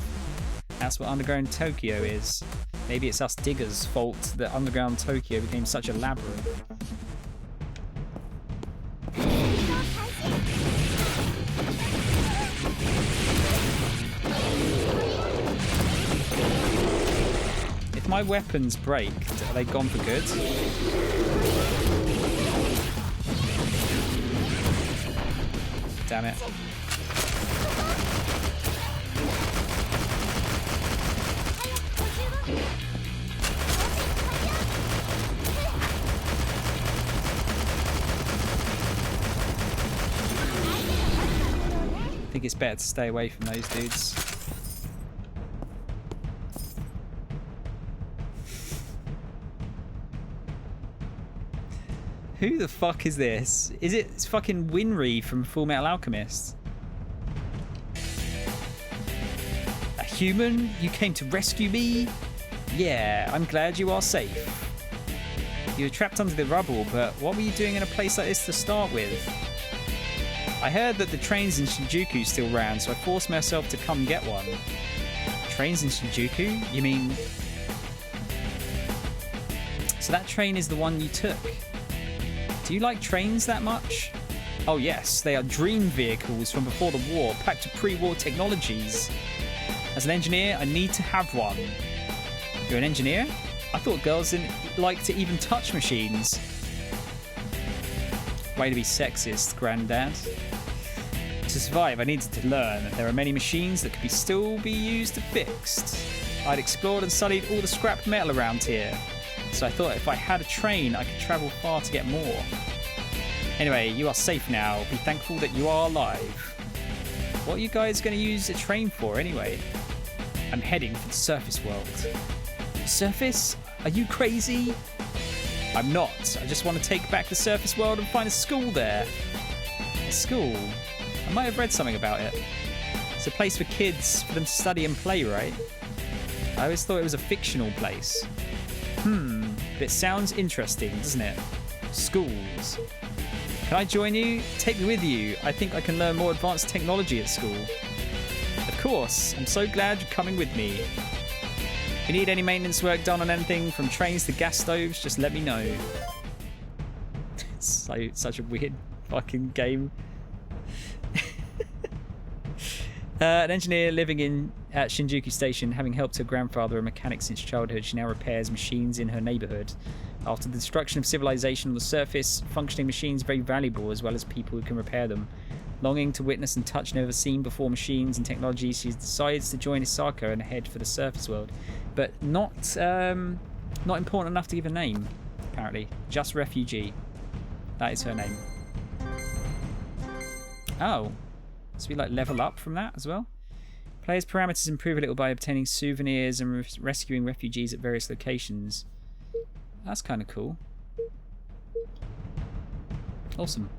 That's what underground Tokyo is. Maybe it's us diggers' fault that underground Tokyo became such a labyrinth. my weapons break, are they gone for good? Damn it. I think it's better to stay away from those dudes. Who the fuck is this? Is it fucking Winry from Full Metal Alchemist? A human? You came to rescue me? Yeah, I'm glad you are safe. You were trapped under the rubble, but what were you doing in a place like this to start with? I heard that the trains in Shinjuku still ran, so I forced myself to come get one. Trains in Shinjuku? You mean... So that train is the one you took? Do you like trains that much? Oh yes, they are dream vehicles from before the war, packed with pre-war technologies. As an engineer, I need to have one. You're an engineer? I thought girls didn't like to even touch machines. Way to be sexist, Grandad. To survive, I needed to learn that there are many machines that could still be used and fixed. I'd explored and studied all the scrap metal around here, so I thought if I had a train, I could travel far to get more. Anyway, you are safe now. Be thankful that you are alive. What are you guys going to use a train for, anyway? I'm heading for the surface world. Surface? Are you crazy? I'm not. I just want to take back the surface world and find a school there. A school? I might have read something about it. It's a place for kids, for them to study and play, right? I always thought it was a fictional place. But it sounds interesting, doesn't it? Schools. Can I join you? Take me with you. I think I can learn more advanced technology at school. Of course. I'm so glad you're coming with me. If you need any maintenance work done on anything, from trains to gas stoves, just let me know. It's such a weird fucking game. An engineer living at Shinjuku Station, having helped her grandfather, a mechanic since childhood, she now repairs machines in her neighborhood. After the destruction of civilization on the surface, functioning machines are very valuable, as well as people who can repair them. Longing to witness and touch never seen before machines and technology, she decides to join Isaka and head for the surface world. But not important enough to give a name, apparently. Just refugee. That is her name. Oh. So we like level up from that as well. Players' parameters improve a little by obtaining souvenirs and rescuing refugees at various locations. That's kind of cool. Awesome.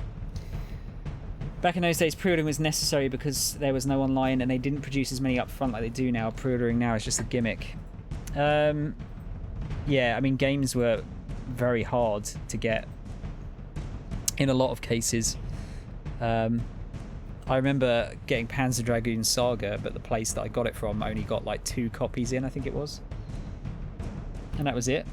Back in those days, pre-ordering was necessary because there was no online and they didn't produce as many up front like they do now. Pre-ordering now is just a gimmick. Yeah, I mean, games were very hard to get in a lot of cases. I remember getting Panzer Dragoon Saga, but the place that I got it from only got like 2 copies in, I think it was. And that was it.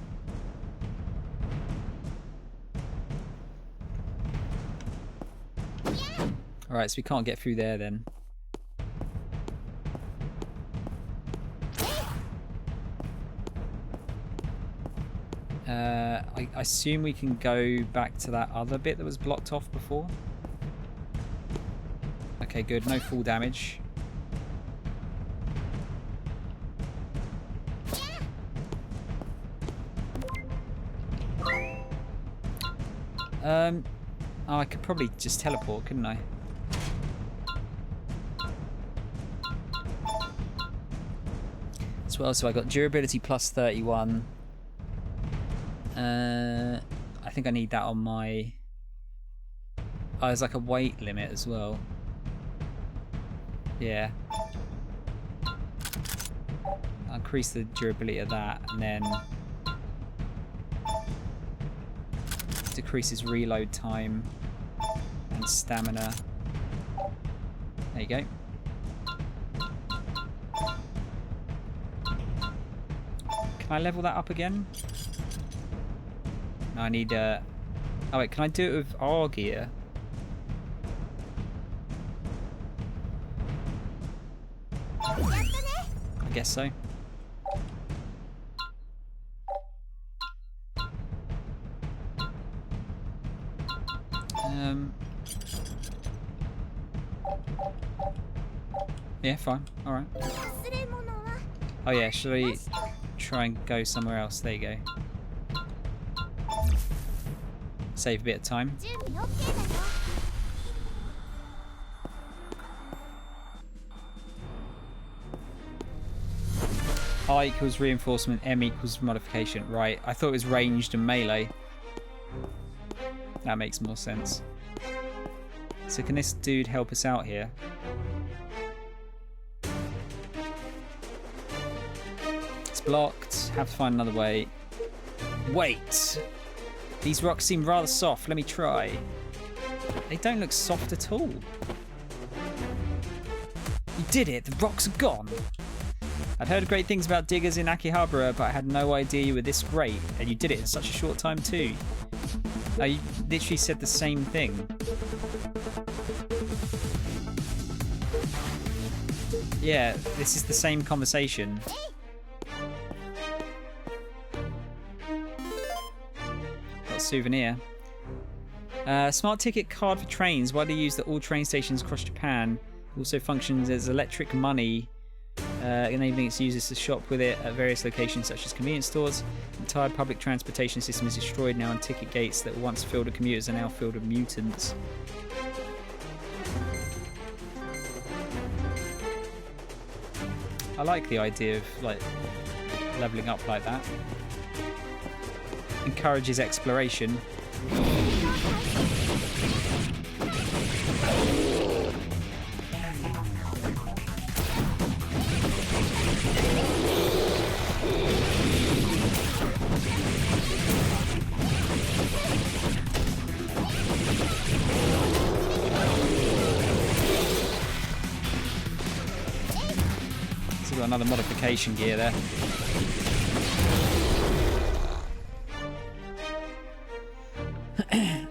Alright, so we can't get through there then. I assume we can go back to that other bit that was blocked off before. Okay, good. No full damage. Oh, I could probably just teleport, couldn't I? As well, so I got durability plus 31. I think I need that on my... Oh, there's like a weight limit as well. Yeah. I'll increase the durability of that and then decreases reload time and stamina. There you go. Can I level that up again? No, I need oh wait, can I do it with R gear? I guess so. Yeah, fine. Alright. Oh yeah, should I try and go somewhere else? There you go. Save a bit of time. I equals reinforcement, M equals modification. Right, I thought it was ranged and melee. That makes more sense. So can this dude help us out here? It's blocked. Have to find another way. Wait! These rocks seem rather soft. Let me try. They don't look soft at all. You did it! The rocks are gone! I'd heard great things about diggers in Akihabara, but I had no idea you were this great. And you did it in such a short time too. You literally said the same thing. Yeah, this is the same conversation. Got a souvenir. Smart ticket card for trains, widely used at all train stations across Japan. Also functions as electric money, enabling its users to shop with it at various locations such as convenience stores. The entire public transportation system is destroyed now, and ticket gates that were once filled with commuters are now filled with mutants. I like the idea of like leveling up like that. Encourages exploration. Got another modification gear there. I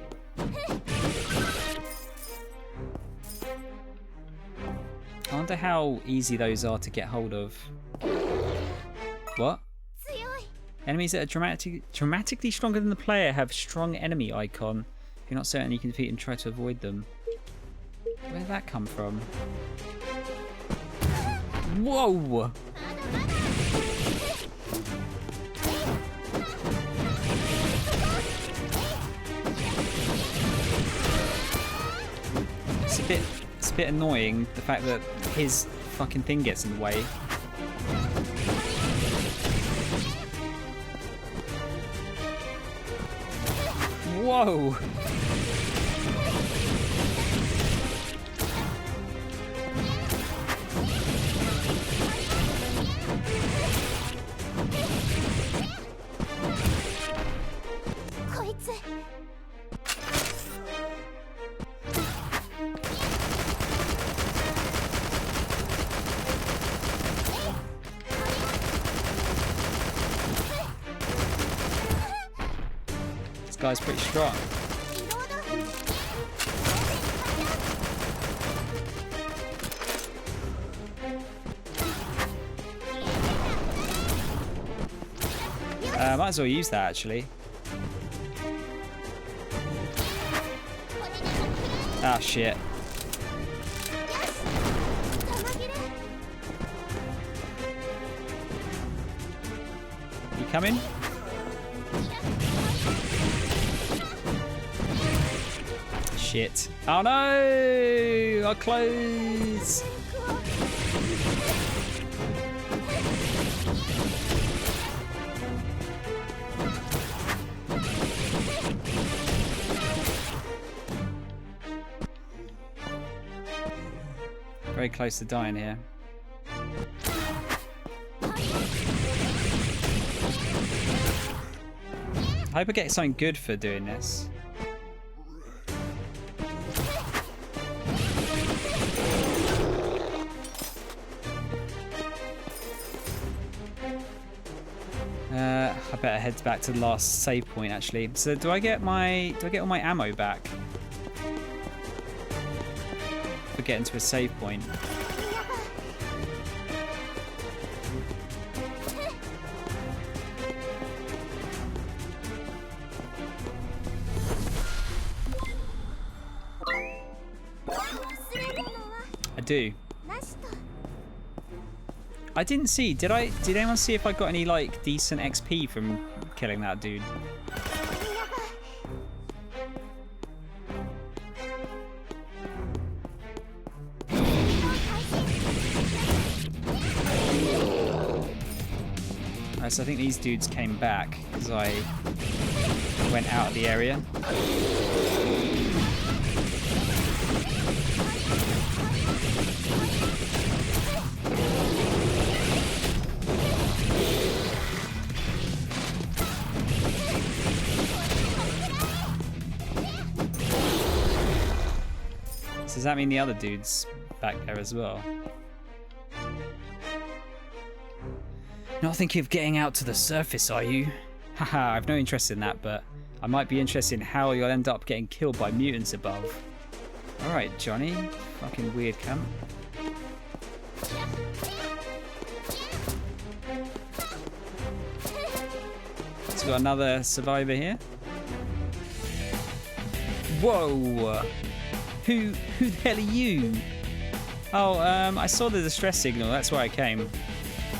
wonder how easy those are to get hold of. What? Enemies that are dramatically stronger than the player have strong enemy icon. If you're not certain, you can defeat and try to avoid them. Where did that come from? Whoa! It's a bit annoying, the fact that his fucking thing gets in the way. Whoa! This guy's pretty strong. Might as well use that actually. Ah, shit. You coming? Shit. Oh no! Our clothes! Very close to dying here. I hope I get something good for doing this. I better head back to the last save point actually. So do I get all my ammo back? For getting to a save point. do. I didn't see. Did anyone see if I got any like decent XP from killing that dude? Alright, so I think these dudes came back because I went out of the area. Does that mean the other dude's back there as well? Not thinking of getting out to the surface, are you? Haha, I've no interest in that, but I might be interested in how you'll end up getting killed by mutants above. Alright, Johnny. Fucking weird cunt. So we've got another survivor here. Whoa! Who the hell are you? Oh, I saw the distress signal, that's why I came.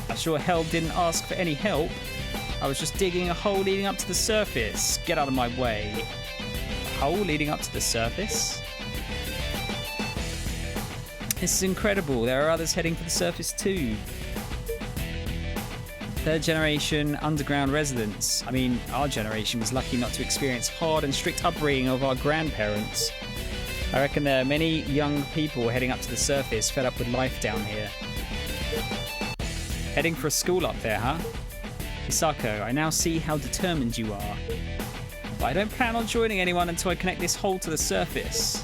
I sure hell didn't ask for any help. I was just digging a hole leading up to the surface. Get out of my way. A hole leading up to the surface? This is incredible. There are others heading for the surface too. Third generation underground residents. I mean, our generation was lucky not to experience hard and strict upbringing of our grandparents. I reckon there are many young people heading up to the surface fed up with life down here. Heading for a school up there, huh? Hisako, I now see how determined you are. But I don't plan on joining anyone until I connect this hole to the surface.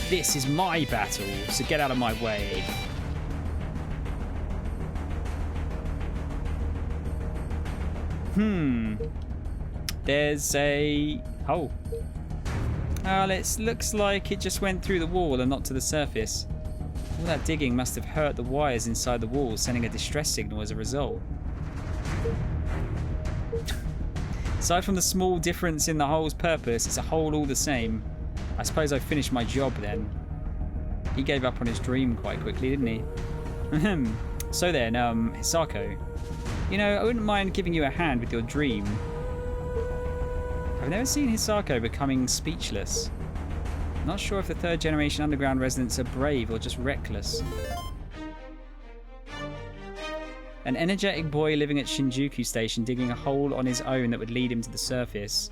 This is my battle, so get out of my way. There's a hole. Well, it looks like it just went through the wall and not to the surface. All that digging must have hurt the wires inside the wall, sending a distress signal as a result. Aside from the small difference in the hole's purpose, it's a hole all the same. I suppose I finished my job then. He gave up on his dream quite quickly, didn't he? So then, Hisako. You know, I wouldn't mind giving you a hand with your dream. I've never seen Hisako becoming speechless. Not sure if the third generation underground residents are brave or just reckless. An energetic boy living at Shinjuku Station digging a hole on his own that would lead him to the surface.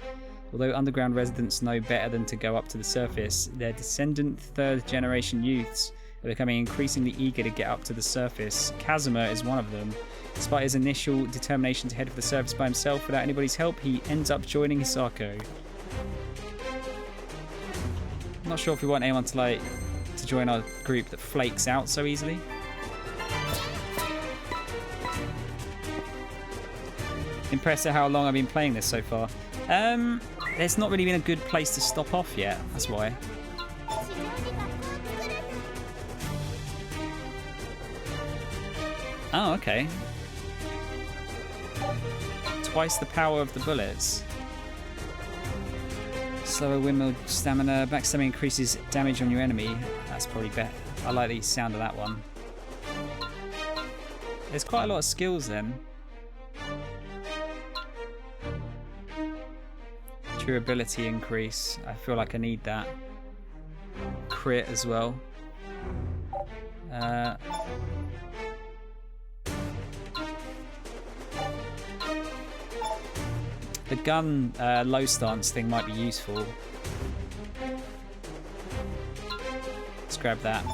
Although underground residents know better than to go up to the surface, their descendant third generation youths are becoming increasingly eager to get up to the surface. Kazuma is one of them. Despite his initial determination to head for the surface by himself without anybody's help, he ends up joining Hisako. I'm not sure if we want anyone to join our group that flakes out so easily. Impressed at how long I've been playing this so far. There's not really been a good place to stop off yet, that's why. Oh, okay. Twice the power of the bullets. Slower windmill stamina. Backstabbing increases damage on your enemy. That's probably better. I like the sound of that one. There's quite a lot of skills then. Durability increase. I feel like I need that. Crit as well. The gun low stance thing might be useful. Let's grab that.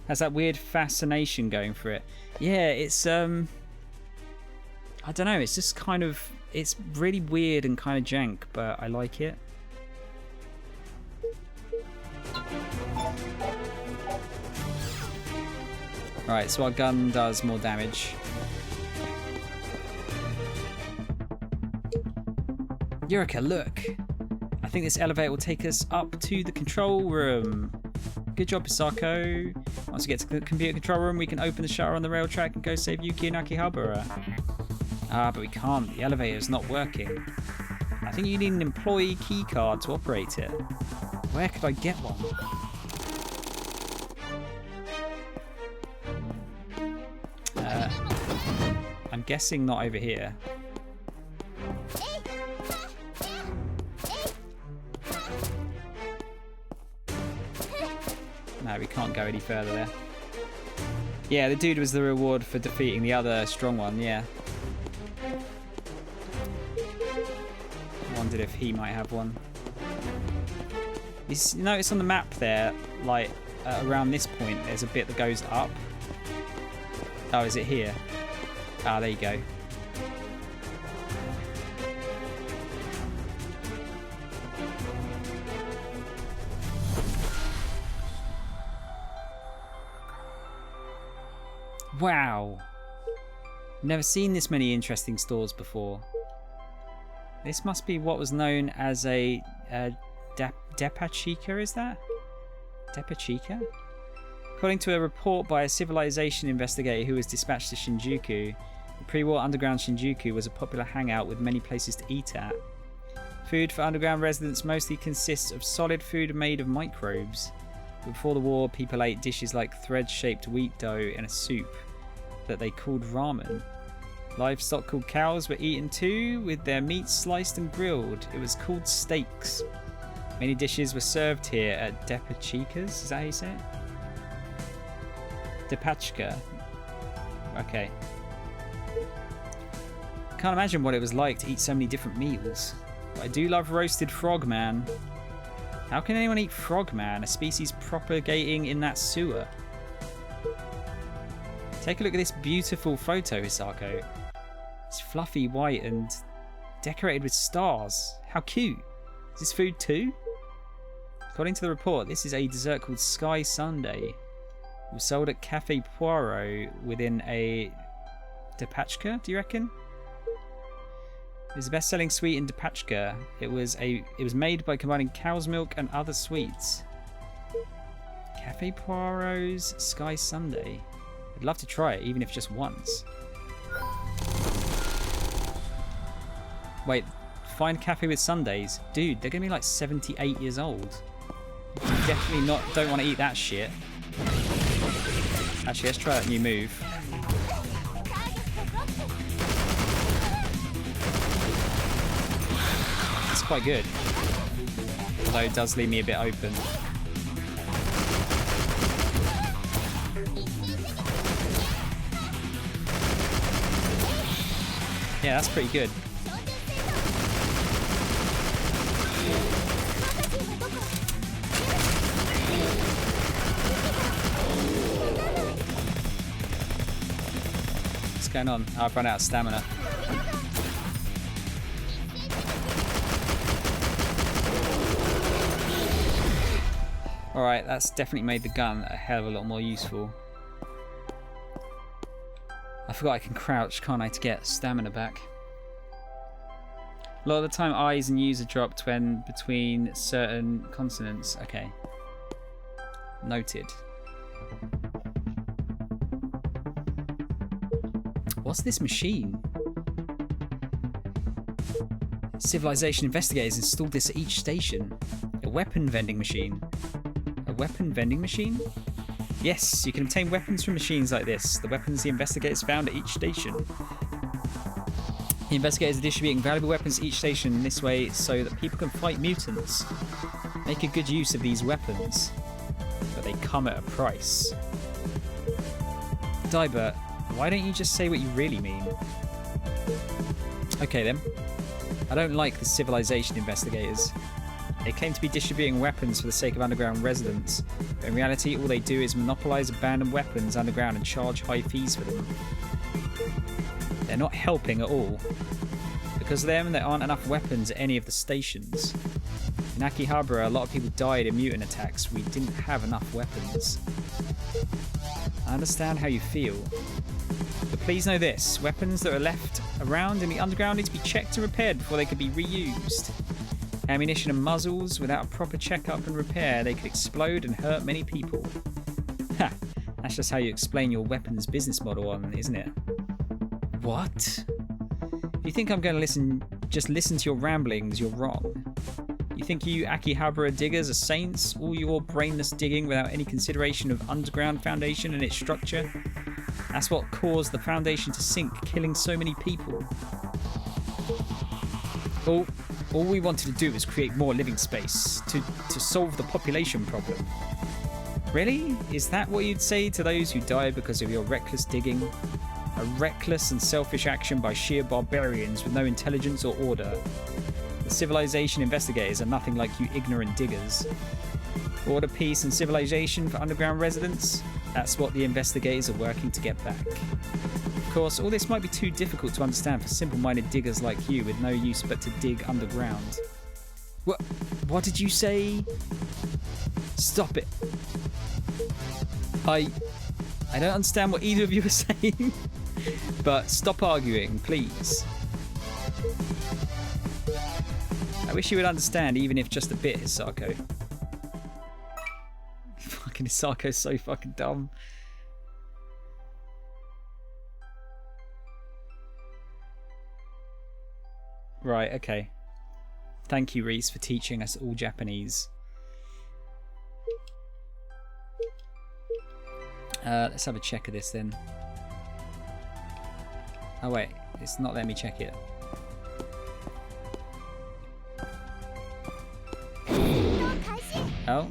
Has that weird fascination going for it. Yeah, it's I don't know, it's just kind of, it's really weird and kind of jank, but I like it. Right, so our gun does more damage. Eureka, look! I think this elevator will take us up to the control room. Good job, Hisako. Once we get to the computer control room, we can open the shutter on the rail track and go save Yuki and Akihabara. Ah, but we can't. The elevator is not working. I think you need an employee key card to operate it. Where could I get one? I'm guessing not over here. No, we can't go any further there. Yeah, the dude was the reward for defeating the other strong one, yeah. Wondered if he might have one. You notice on the map there, like, around this point, there's a bit that goes up. Oh, is it here? Ah, there you go. Wow. Never seen this many interesting stores before. This must be what was known as a Depachika, is that? Depachika? According to a report by a civilization investigator who was dispatched to Shinjuku, the pre-war underground Shinjuku was a popular hangout with many places to eat at. Food for underground residents mostly consists of solid food made of microbes. Before the war, people ate dishes like thread-shaped wheat dough in a soup that they called ramen. Livestock called cows were eaten too, with their meat sliced and grilled. It was called steaks. Many dishes were served here at Depachikas. Is that how you say it? Depachka. Okay. Can't imagine what it was like to eat so many different meals. But I do love roasted frog, man. How can anyone eat frog, man? A species propagating in that sewer. Take a look at this beautiful photo, Hisako. It's fluffy white and decorated with stars. How cute. Is this food too? According to the report, this is a dessert called Sky Sundae. It was sold at Cafe Poirot within a Depachka, do you reckon? It was the best-selling sweet in Depachka. It was made by combining cow's milk and other sweets. Cafe Poirot's Sky Sundae. I'd love to try it, even if just once. Wait, find cafe with sundaes? Dude, they're gonna be like 78 years old. You definitely don't want to eat that shit. Actually, let's try that new move. It's quite good. Although it does leave me a bit open. Yeah, that's pretty good. What's going on? Oh, I've run out of stamina. Alright, that's definitely made the gun a hell of a lot more useful. I forgot I can crouch, can't I, to get stamina back. A lot of the time I's and U's are dropped when between certain consonants. Okay. Noted. What's this machine? Civilization investigators installed this at each station. A weapon vending machine. A weapon vending machine? Yes, you can obtain weapons from machines like this. The weapons the investigators found at each station. The investigators are distributing valuable weapons at each station in this way so that people can fight mutants. Make a good use of these weapons. But they come at a price. Dybert, why don't you just say what you really mean? Okay then. I don't like the civilization investigators. They claim to be distributing weapons for the sake of underground residents, but in reality all they do is monopolise abandoned weapons underground and charge high fees for them. They're not helping at all. Because of them, there aren't enough weapons at any of the stations. In Akihabara, a lot of people died in mutant attacks. We didn't have enough weapons. I understand how you feel. But please know this, weapons that are left around in the underground need to be checked and repaired before they could be reused. Ammunition and muzzles, without a proper checkup and repair, they could explode and hurt many people. Ha! That's just how you explain your weapons business model on, isn't it? What? If you think I'm going to just listen to your ramblings, you're wrong. You think you Akihabara diggers are saints? All your brainless digging without any consideration of underground foundation and its structure? That's what caused the foundation to sink, killing so many people. All we wanted to do was create more living space to solve the population problem. Really? Is that what you'd say to those who died because of your reckless digging? A reckless and selfish action by sheer barbarians with no intelligence or order. The civilization investigators are nothing like you ignorant diggers. Order, peace and civilization for underground residents? That's what the investigators are working to get back. Of course, all this might be too difficult to understand for simple-minded diggers like you with no use but to dig underground. What did you say? Stop it. I don't understand what either of you are saying, but stop arguing, please. I wish you would understand, even if just a bit, Hisako. Fucking Hisako's so fucking dumb. Right, okay. Thank you, Reese, for teaching us all Japanese. Let's have a check of this then. Oh wait, it's not letting me check it. Oh.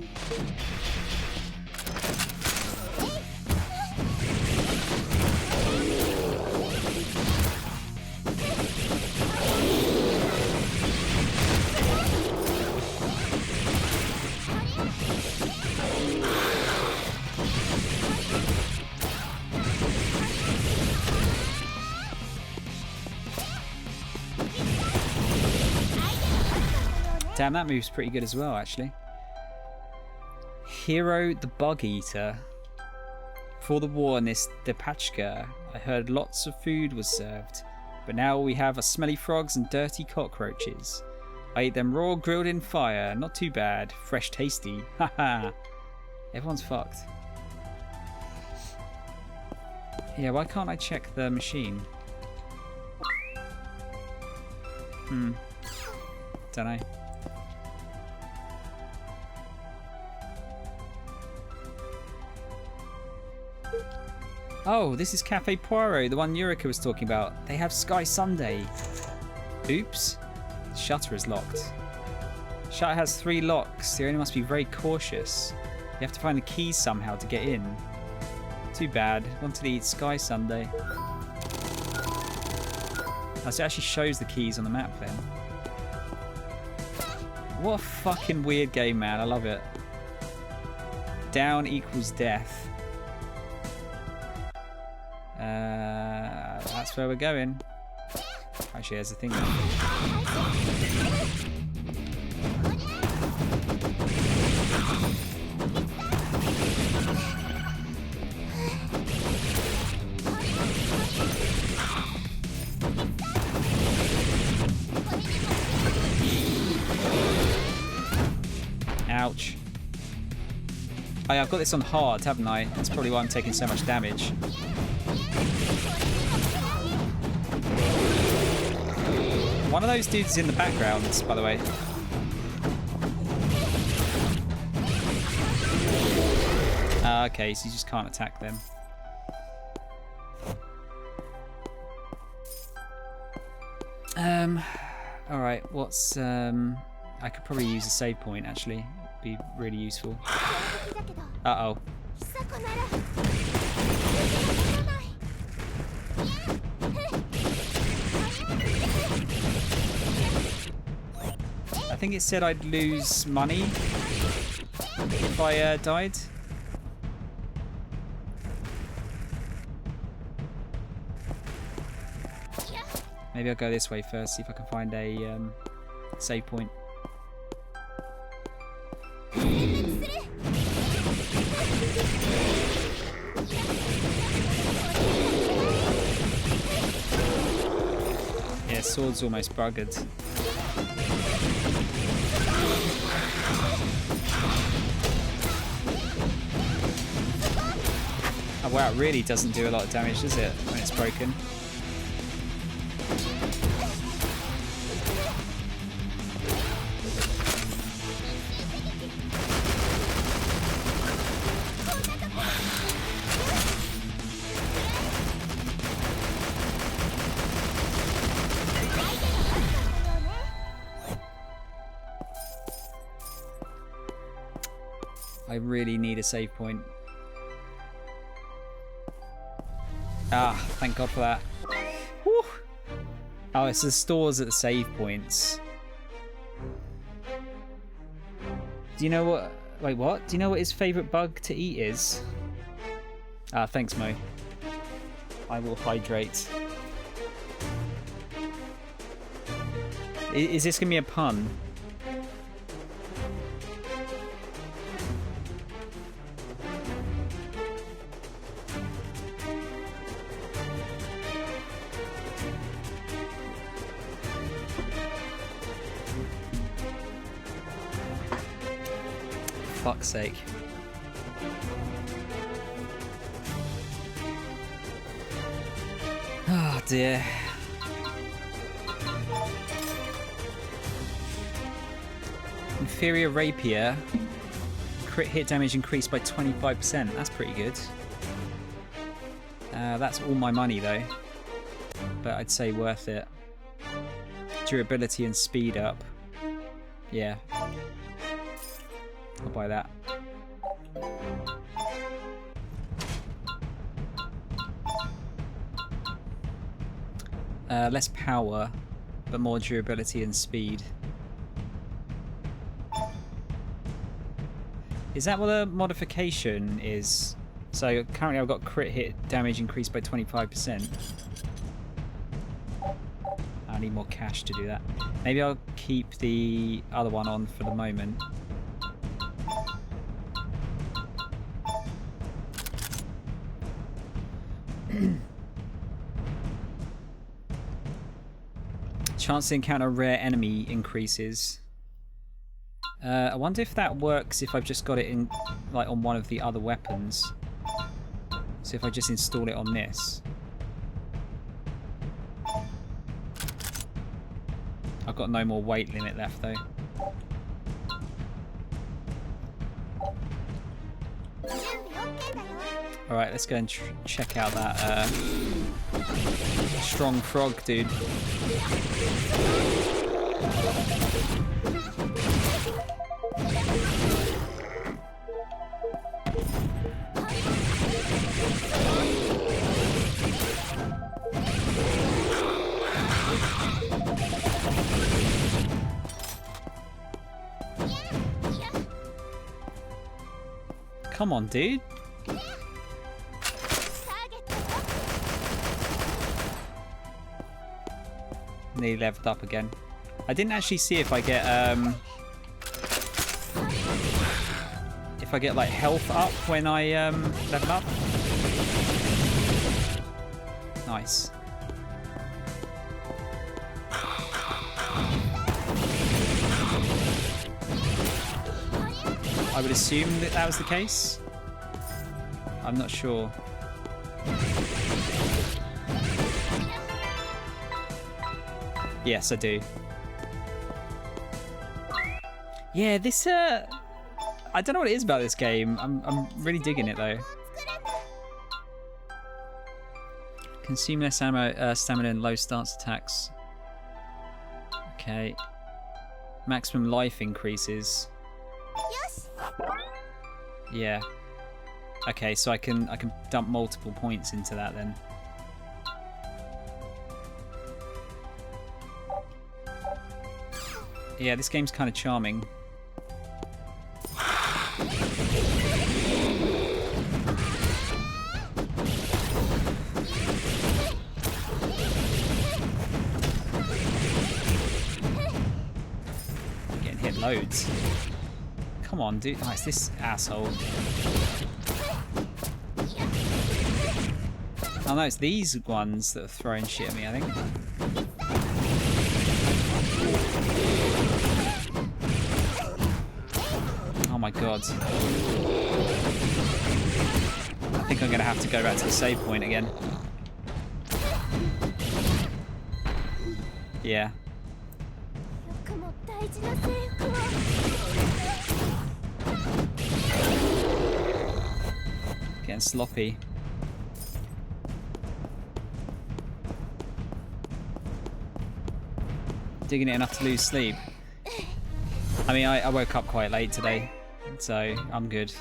Damn, that move's pretty good as well, actually. Hero the Bug Eater. Before the war in this Depachka, I heard lots of food was served, but now all we have are smelly frogs and dirty cockroaches. I ate them raw, grilled in fire. Not too bad. Fresh, tasty. Haha. Everyone's fucked. Yeah, why can't I check the machine? Dunno. Oh, this is Cafe Poirot, the one Yurika was talking about. They have Sky Sunday. Oops. The shutter is locked. Shutter has 3 locks. The owner must be very cautious. You have to find the keys somehow to get in. Too bad. Wanted to eat Sky Sunday. Oh, so it actually shows the keys on the map then. What a fucking weird game, man. I love it. Down equals death. That's where we're going. Actually, there's a thing. Ouch. Oh yeah, I've got this on hard, haven't I? That's probably why I'm taking so much damage. One of those dudes is in the background, by the way. Okay, so you just can't attack them. Alright, what's... I could probably use a save point, actually. It'd be really useful. Uh-oh. I think it said I'd lose money if I died. Maybe I'll go this way first, see if I can find a save point. Yeah, sword's almost buggered. Oh wow, it really doesn't do a lot of damage, does it, when it's broken? I really need a save point. Ah, thank God for that. Whew. Oh, it's the stores at the save points. Do you know what... Wait, what? Do you know what his favourite bug to eat is? Ah, thanks, Mo. I will hydrate. Is this going to be a pun? Fuck's sake. Oh dear. Inferior rapier. Crit hit damage increased by 25%. That's pretty good. That's all my money though. But I'd say worth it. Durability and speed up. Yeah. I'll buy that. Less power, but more durability and speed. Is that what the modification is? So currently I've got crit hit damage increased by 25%. I need more cash to do that. Maybe I'll keep the other one on for the moment. Chance to encounter a rare enemy increases. I wonder if that works if I've just got it in, like, on one of the other weapons. So if I just install it on this. I've got no more weight limit left though. Alright, let's go and check out that strong frog dude. Come on, dude. Nearly leveled up again. I didn't actually see if I get like health up when I level up. Nice. I would assume that that was the case. I'm not sure. Yes, I do. Yeah, this I don't know what it is about this game. I'm really digging it though. Consume less ammo, stamina and low stance attacks. Okay. Maximum life increases. Yeah. Okay, so I can dump multiple points into that then. Yeah, this game's kind of charming. Getting hit loads. Come on, dude. Oh, it's this asshole. Oh no, it's these ones that are throwing shit at me, I think. Oh my god. I think I'm going to have to go back to the save point again. Yeah. Getting sloppy. Digging it enough to lose sleep. I mean, I woke up quite late today. so I'm good.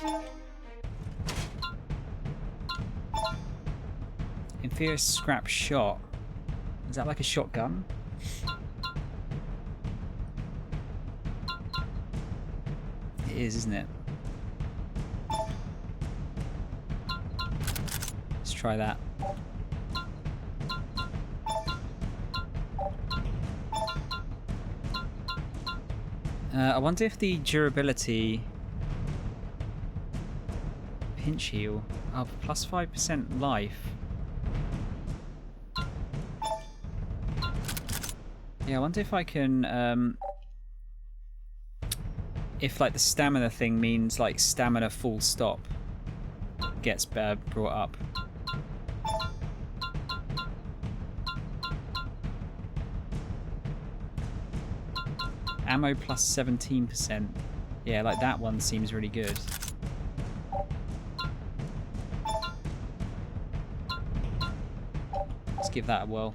Inferior scrap shot. Is that like a shotgun? It is, isn't it? Let's try that. I wonder if the durability... Pinch heal. Oh, plus 5% life. Yeah, I wonder if I can... if like the stamina thing means like stamina full stop gets brought up. Ammo plus 17%. Yeah, like that one seems really good. Let's give that a whirl.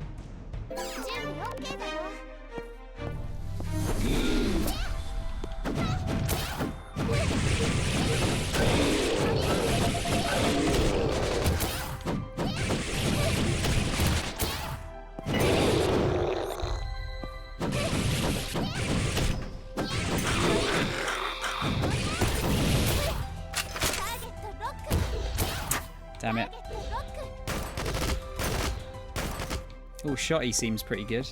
Damn it. Oh, Shotty seems pretty good.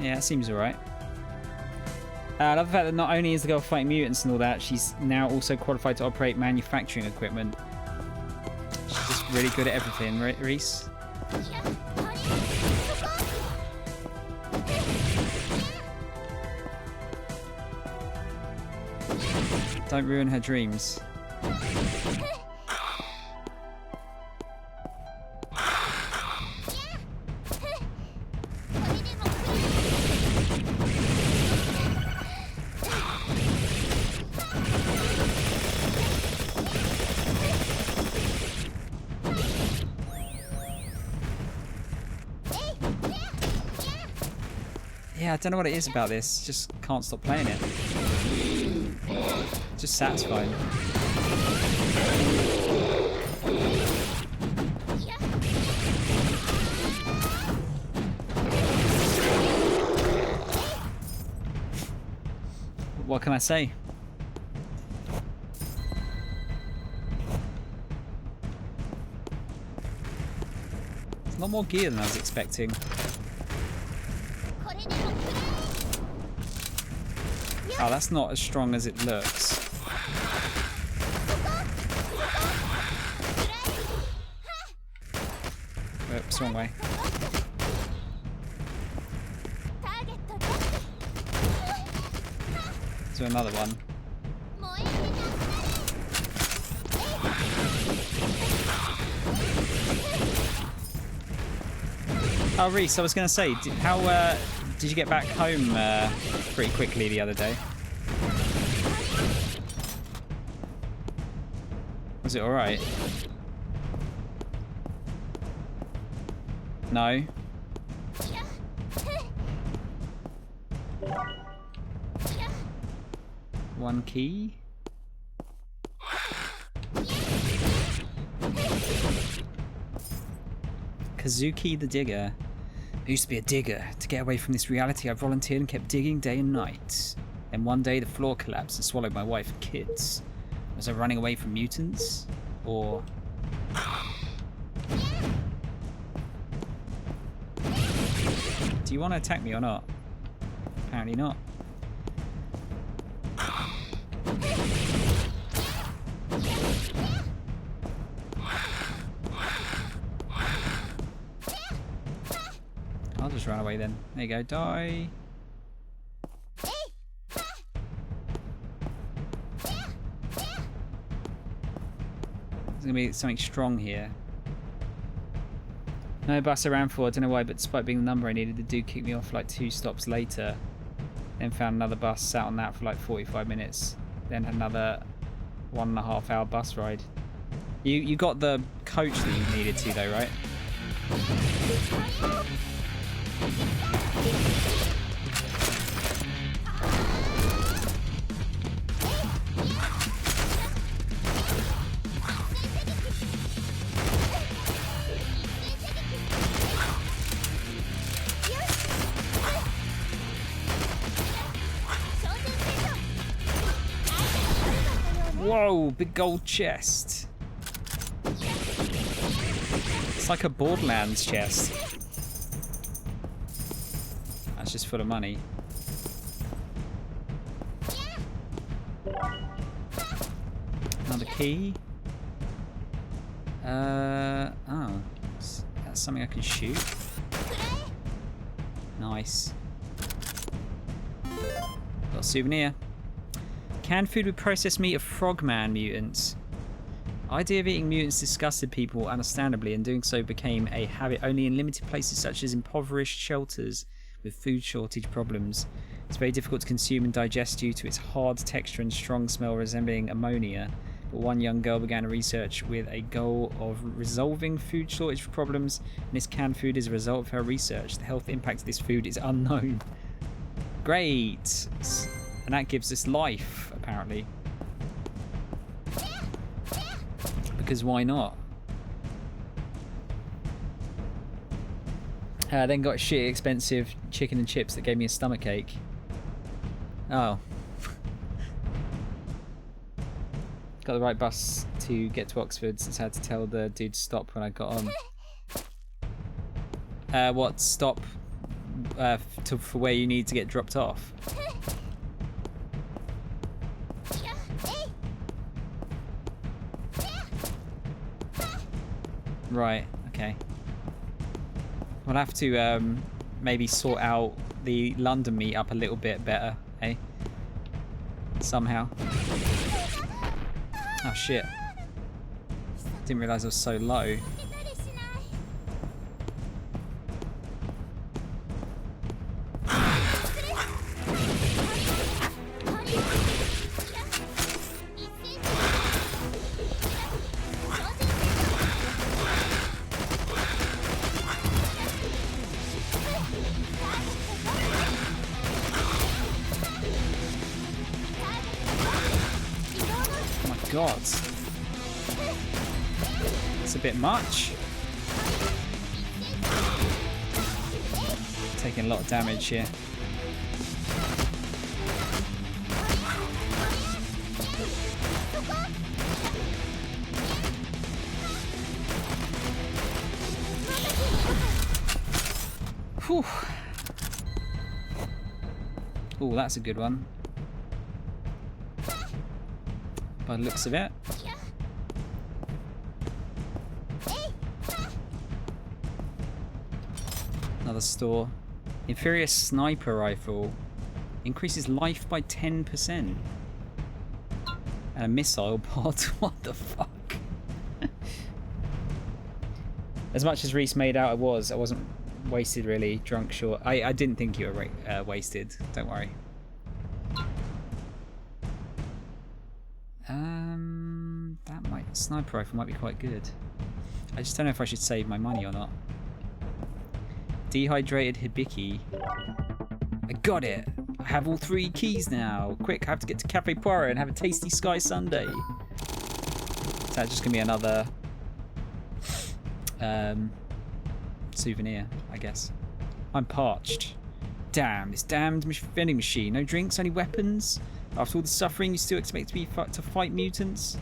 Yeah, that seems alright. I love the fact that not only is the girl fighting mutants and all that, she's now also qualified to operate manufacturing equipment. She's just really good at everything, right, Reese? Don't ruin her dreams. Yeah, I don't know what it is about this. Just can't stop playing it. Just satisfying. What can I say? It's a lot more gear than I was expecting. Oh, that's not as strong as it looks. Oops, wrong way. So another one. Oh, Reese, I was going to say, did you get back home pretty quickly the other day? Was it alright? No? One key? Kazuki the Digger. I used to be a digger. To get away from this reality, I volunteered and kept digging day and night. Then one day the floor collapsed and swallowed my wife and kids. Was I running away from mutants? Or... Do you want to attack me or not? Apparently not. I'll just run away then. There you go, die. There's gonna be something strong here. No bus I ran for, I don't know why, but despite being the number I needed, the dude kicked me off like 2 stops later. Then Then found another bus, sat on that for like 45 minutes. Then had another 1.5 hour bus ride. You got the coach that you needed to though, right? Whoa, big gold chest. It's like a Borderlands chest. That's just full of money. Another key. Oh. That's something I can shoot. Nice. Got a souvenir. Canned food with processed meat of frogman mutants. Idea of eating mutants disgusted people understandably, and doing so became a habit only in limited places such as impoverished shelters with food shortage problems. It's very difficult to consume and digest due to its hard texture and strong smell resembling ammonia. But one young girl began research with a goal of resolving food shortage problems, and this canned food is a result of her research. The health impact of this food is unknown. Great! And that gives us life, apparently. Because why not? Then got shit expensive chicken and chips that gave me a stomachache. Oh. Got the right bus to get to Oxford, since I had to tell the dude to stop when I got on. What? Stop for where you need to get dropped off? Right, okay. We'll have to maybe sort out the London meet up a little bit better, eh? Somehow. Oh shit. Didn't realise I was so low. God. It's a bit much. Taking a lot of damage here. Whew. Oh, that's a good one. By the looks of it. Another store. Inferior sniper rifle. Increases life by 10%. And a missile pod. What the fuck? As much as Reese made out I wasn't wasted really. Drunk, sure. I didn't think you were wasted. Don't worry. Sniper rifle might be quite good. I just don't know if I should save my money or not. Dehydrated hibiki. I got it! I have all 3 keys now. Quick, I have to get to Cafe Poirot and have a tasty Sky Sundae. So that's just gonna be another souvenir, I guess. I'm parched. Damn, this damned vending machine. No drinks, only weapons. After all the suffering, you still expect me to fight mutants?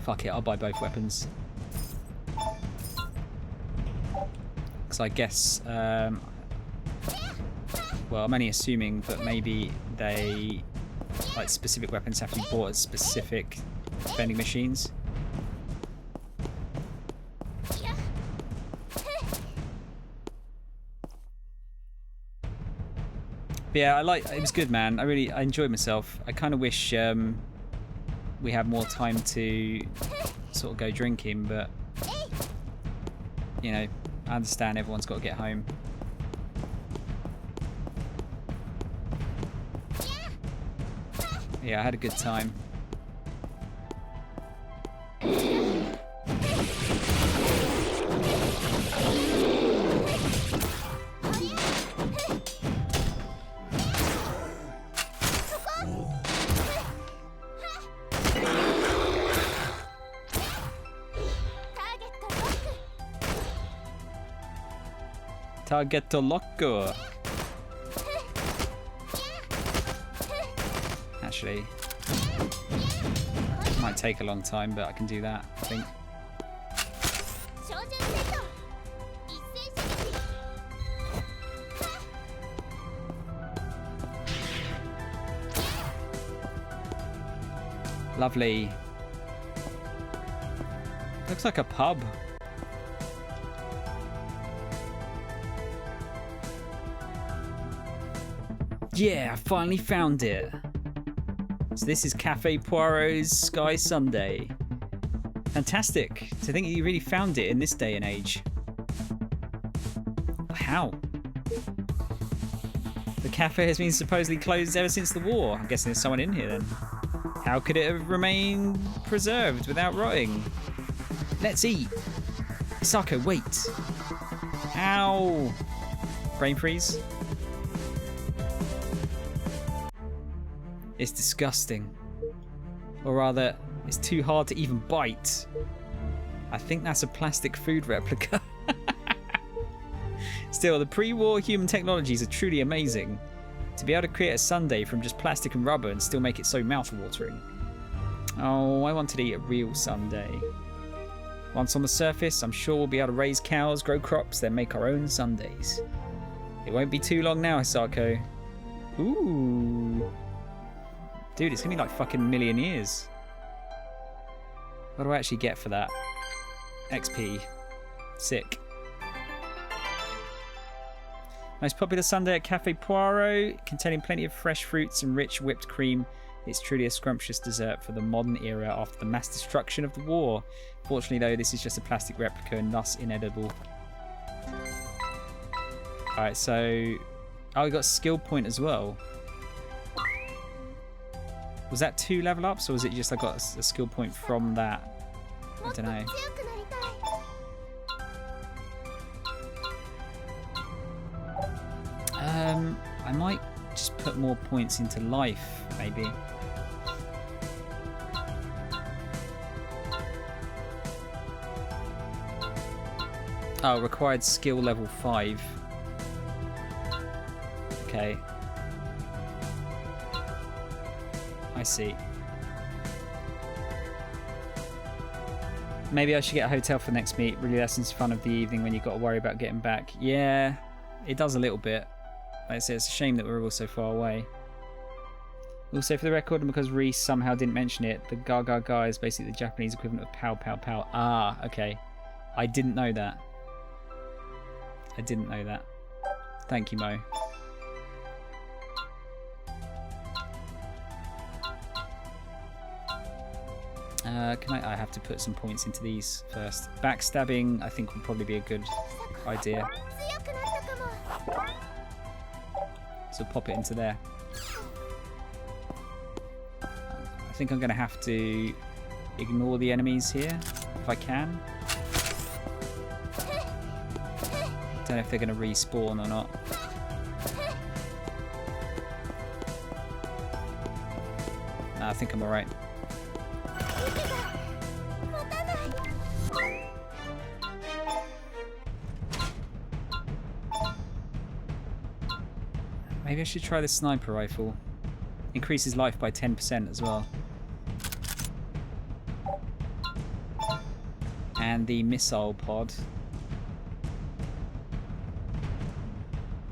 Fuck it, I'll buy both weapons. Because I guess, well, I'm only assuming that maybe they, like, specific weapons have to be bought at specific vending machines. But yeah, it was good, man. I enjoyed myself. I kind of wish we had more time to sort of go drinking, but you know, I understand everyone's got to get home. Yeah, I had a good time. Target loco. Actually, might take a long time, but I can do that, I think. Lovely. Looks like a pub. Yeah, I finally found it. So this is Cafe Poirot's Sky Sunday. Fantastic. To think you really found it in this day and age. How? The cafe has been supposedly closed ever since the war. I'm guessing there's someone in here then. How could it have remained preserved without rotting? Let's eat. Sako, wait. Ow. Brain freeze. It's disgusting. Or rather, it's too hard to even bite. I think that's a plastic food replica. Still, the pre-war human technologies are truly amazing. To be able to create a sundae from just plastic and rubber and still make it so mouth-watering. Oh, I wanted to eat a real sundae. Once on the surface, I'm sure we'll be able to raise cows, grow crops, then make our own sundaes. It won't be too long now, Hisako. Ooh. Dude, it's gonna be like fucking a million years. What do I actually get for that? XP. Sick. Most popular sundae at Cafe Poirot, containing plenty of fresh fruits and rich whipped cream. It's truly a scrumptious dessert for the modern era after the mass destruction of the war. Fortunately though, this is just a plastic replica and thus inedible. Alright, so... Oh, we got skill point as well. Was that 2 level ups, or was it just I got a skill point from that? I don't know. I might just put more points into life, maybe. Oh, required skill level 5. Okay. I see. Maybe I should get a hotel for next meet. Really lessens fun of the evening when you've got to worry about getting back. Yeah, it does a little bit. Like I say, it's a shame that we're all so far away. Also, for the record, and because Reese somehow didn't mention it, the Gaga Ga is basically the Japanese equivalent of Pow Pow Pow. Ah, okay. I didn't know that. I didn't know that. Thank you, Mo. Can I have to put some points into these first. Backstabbing, I think, would probably be a good idea. So pop it into there. I think I'm going to have to ignore the enemies here, if I can. Don't know if they're going to respawn or not. No, I think I'm alright. Maybe I should try the sniper rifle. Increases life by 10% as well. And the missile pod.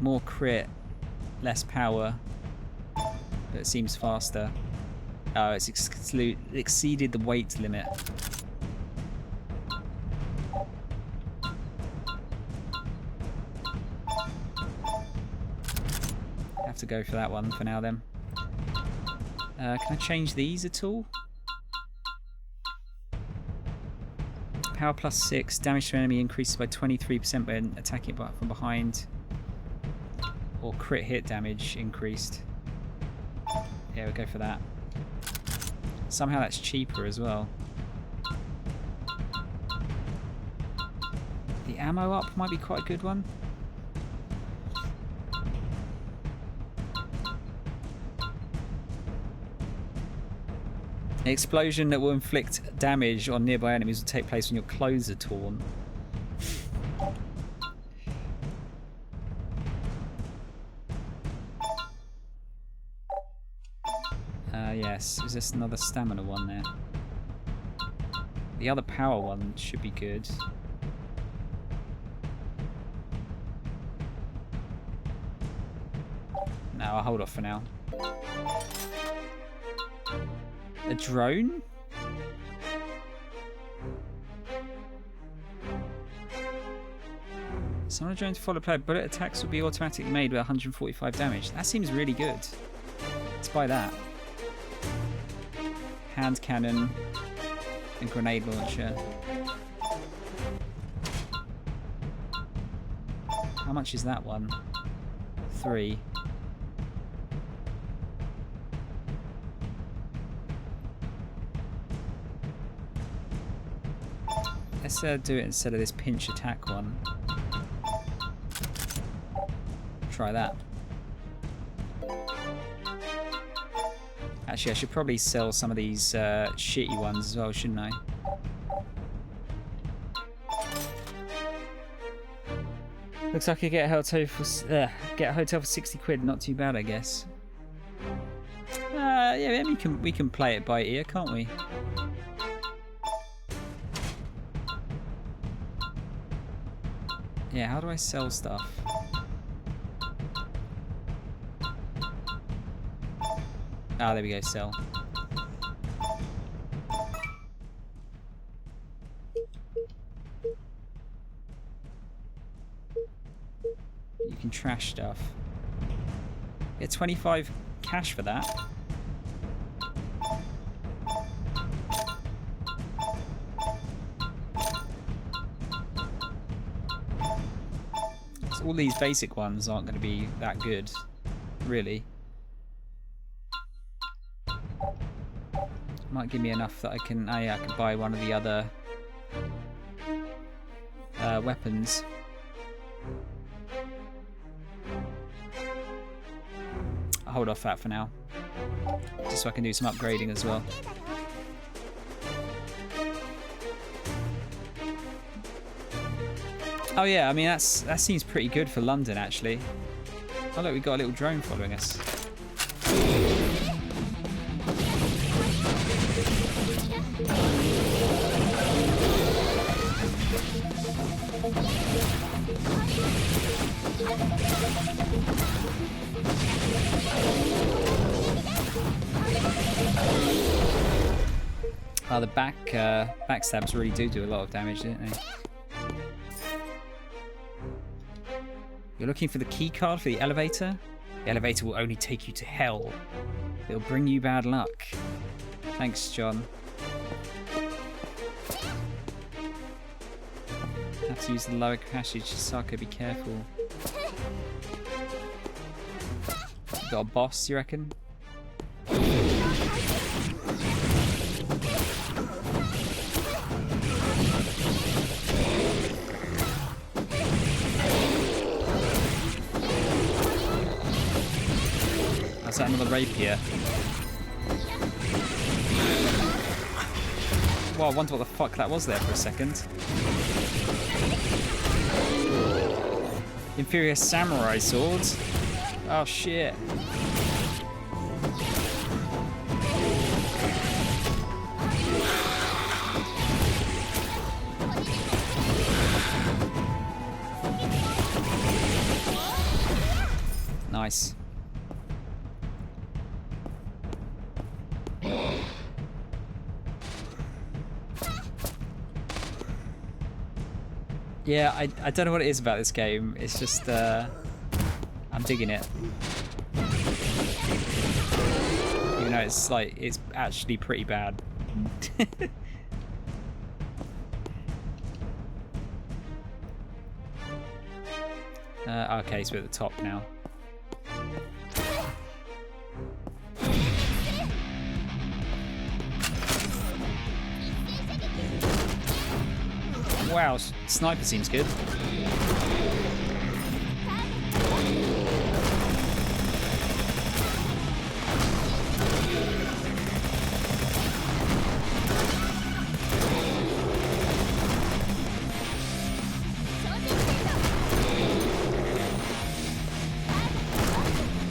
More crit, less power, but it seems faster. Oh, it's exceeded the weight limit. Have to go for that one for now then. Can I change these at all? Power plus 6, damage to enemy increases by 23% when attacking it from behind. Or crit hit damage increased. Yeah, we'll go for that. Somehow that's cheaper as well. The ammo up might be quite a good one. An explosion that will inflict damage on nearby enemies will take place when your clothes are torn. Yes, is this another stamina one there? The other power one should be good. No, I'll hold off for now. A drone? Summon a drone to follow player. Bullet attacks will be automatically made with 145 damage. That seems really good. Let's buy that. Hand cannon and grenade launcher. How much is that one? 3. Let's do it instead of this pinch attack one. Try that. Actually, I should probably sell some of these shitty ones as well, shouldn't I? Looks like I get a hotel for 60 quid. Not too bad, I guess. Yeah, we can play it by ear, can't we? Yeah, how do I sell stuff? Ah, there we go, sell. You can trash stuff. Get 25 cash for that. So all these basic ones aren't going to be that good, really. Might give me enough that I can. Oh yeah, I can buy one of the other weapons. I'll hold off that for now, just so I can do some upgrading as well. Oh yeah, I mean that seems pretty good for London actually. Oh look, we got a little drone following us. Oh, the backstabs really do a lot of damage, don't they? You're looking for the key card for the elevator? The elevator will only take you to hell. It'll bring you bad luck. Thanks, John. Have to use the lower passage. Sako, be careful. You got a boss, you reckon? Is that another rapier? Well, I wonder what the fuck that was there for a second. Inferior samurai swords? Oh shit. Nice. Yeah, I don't know what it is about this game. It's just, I'm digging it. Even though it's like, it's actually pretty bad. Okay, so we're at the top now. Wow, sniper seems good.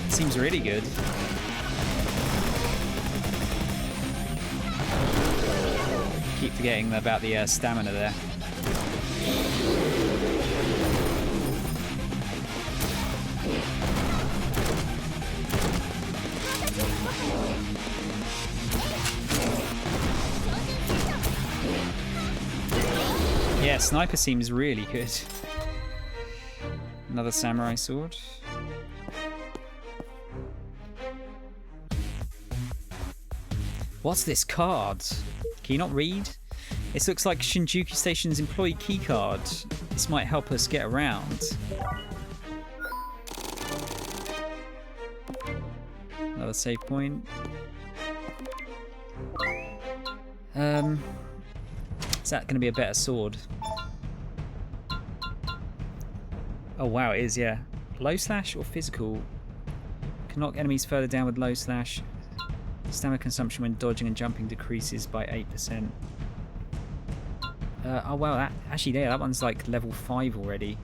Seems really good. Keep forgetting about the stamina there. Yeah, sniper seems really good. Another samurai sword. What's this card? Can you not read? This looks like Shinjuku Station's employee keycard. This might help us get around. Another save point. Is that going to be a better sword? Oh wow, it is, yeah. Low slash or physical? Can knock enemies further down with low slash. Stamina consumption when dodging and jumping decreases by 8%. Oh wow, actually, yeah, that one's like level 5 already.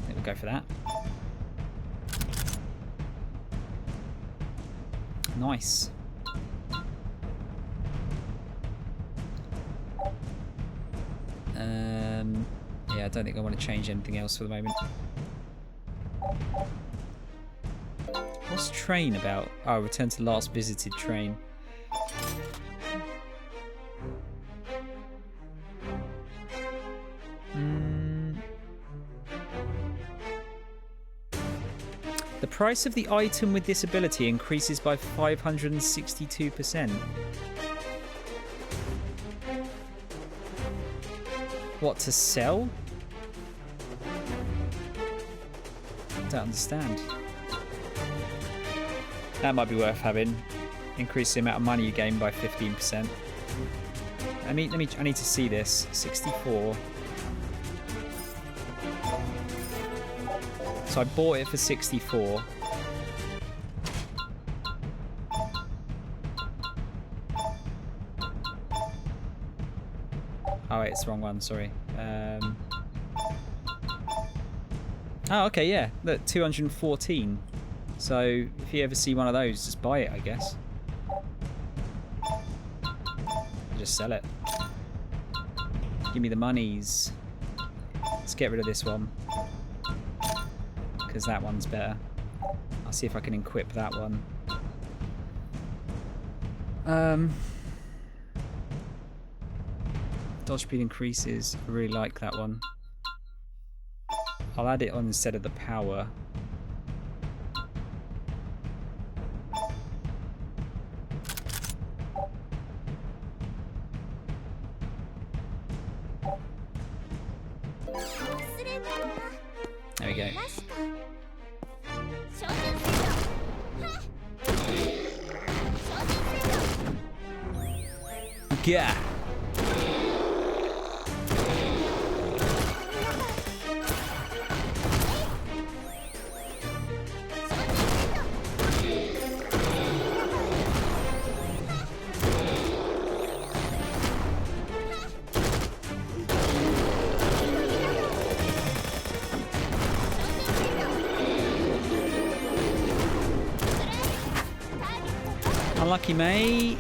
I think we'll go for that. Nice. Yeah, I don't think I want to change anything else for the moment. What's train about? Oh, return to last visited train. The price of the item with this ability increases by 562%. What, to sell? Don't understand. That might be worth having. Increase the amount of money you gain by 15%. I need to see this. 64. So I bought it for 64. Oh wait, it's the wrong one, sorry. Oh, okay, yeah. Look, 214. So if you ever see one of those, just buy it, I guess. Just sell it. Give me the monies. Let's get rid of this one, because that one's better. I'll see if I can equip that one. Dodge speed increases. I really like that one. I'll add it on instead of the power. There we go. Yeah. Unlucky, mate.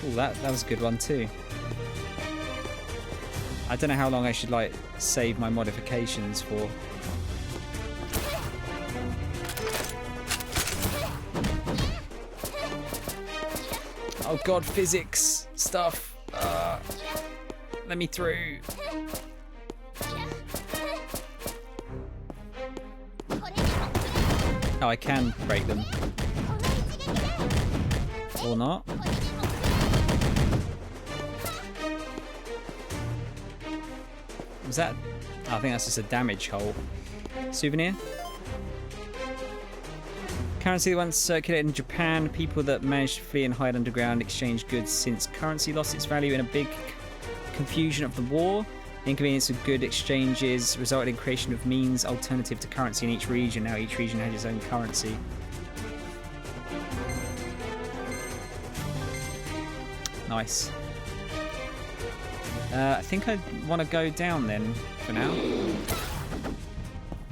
Oh, that was a good one too. I don't know how long I should like save my modifications for. Oh god, physics stuff. Let me through. Oh, I can break them. Or not. Was that? Oh, I think that's just a damage hole. Souvenir? Currency that once circulated in Japan. People that managed to flee and hide underground exchanged goods since currency lost its value in a big confusion of the war. The inconvenience of good exchanges resulted in creation of means alternative to currency in each region. Now each region has its own currency. Nice. I think I want to go down then for now.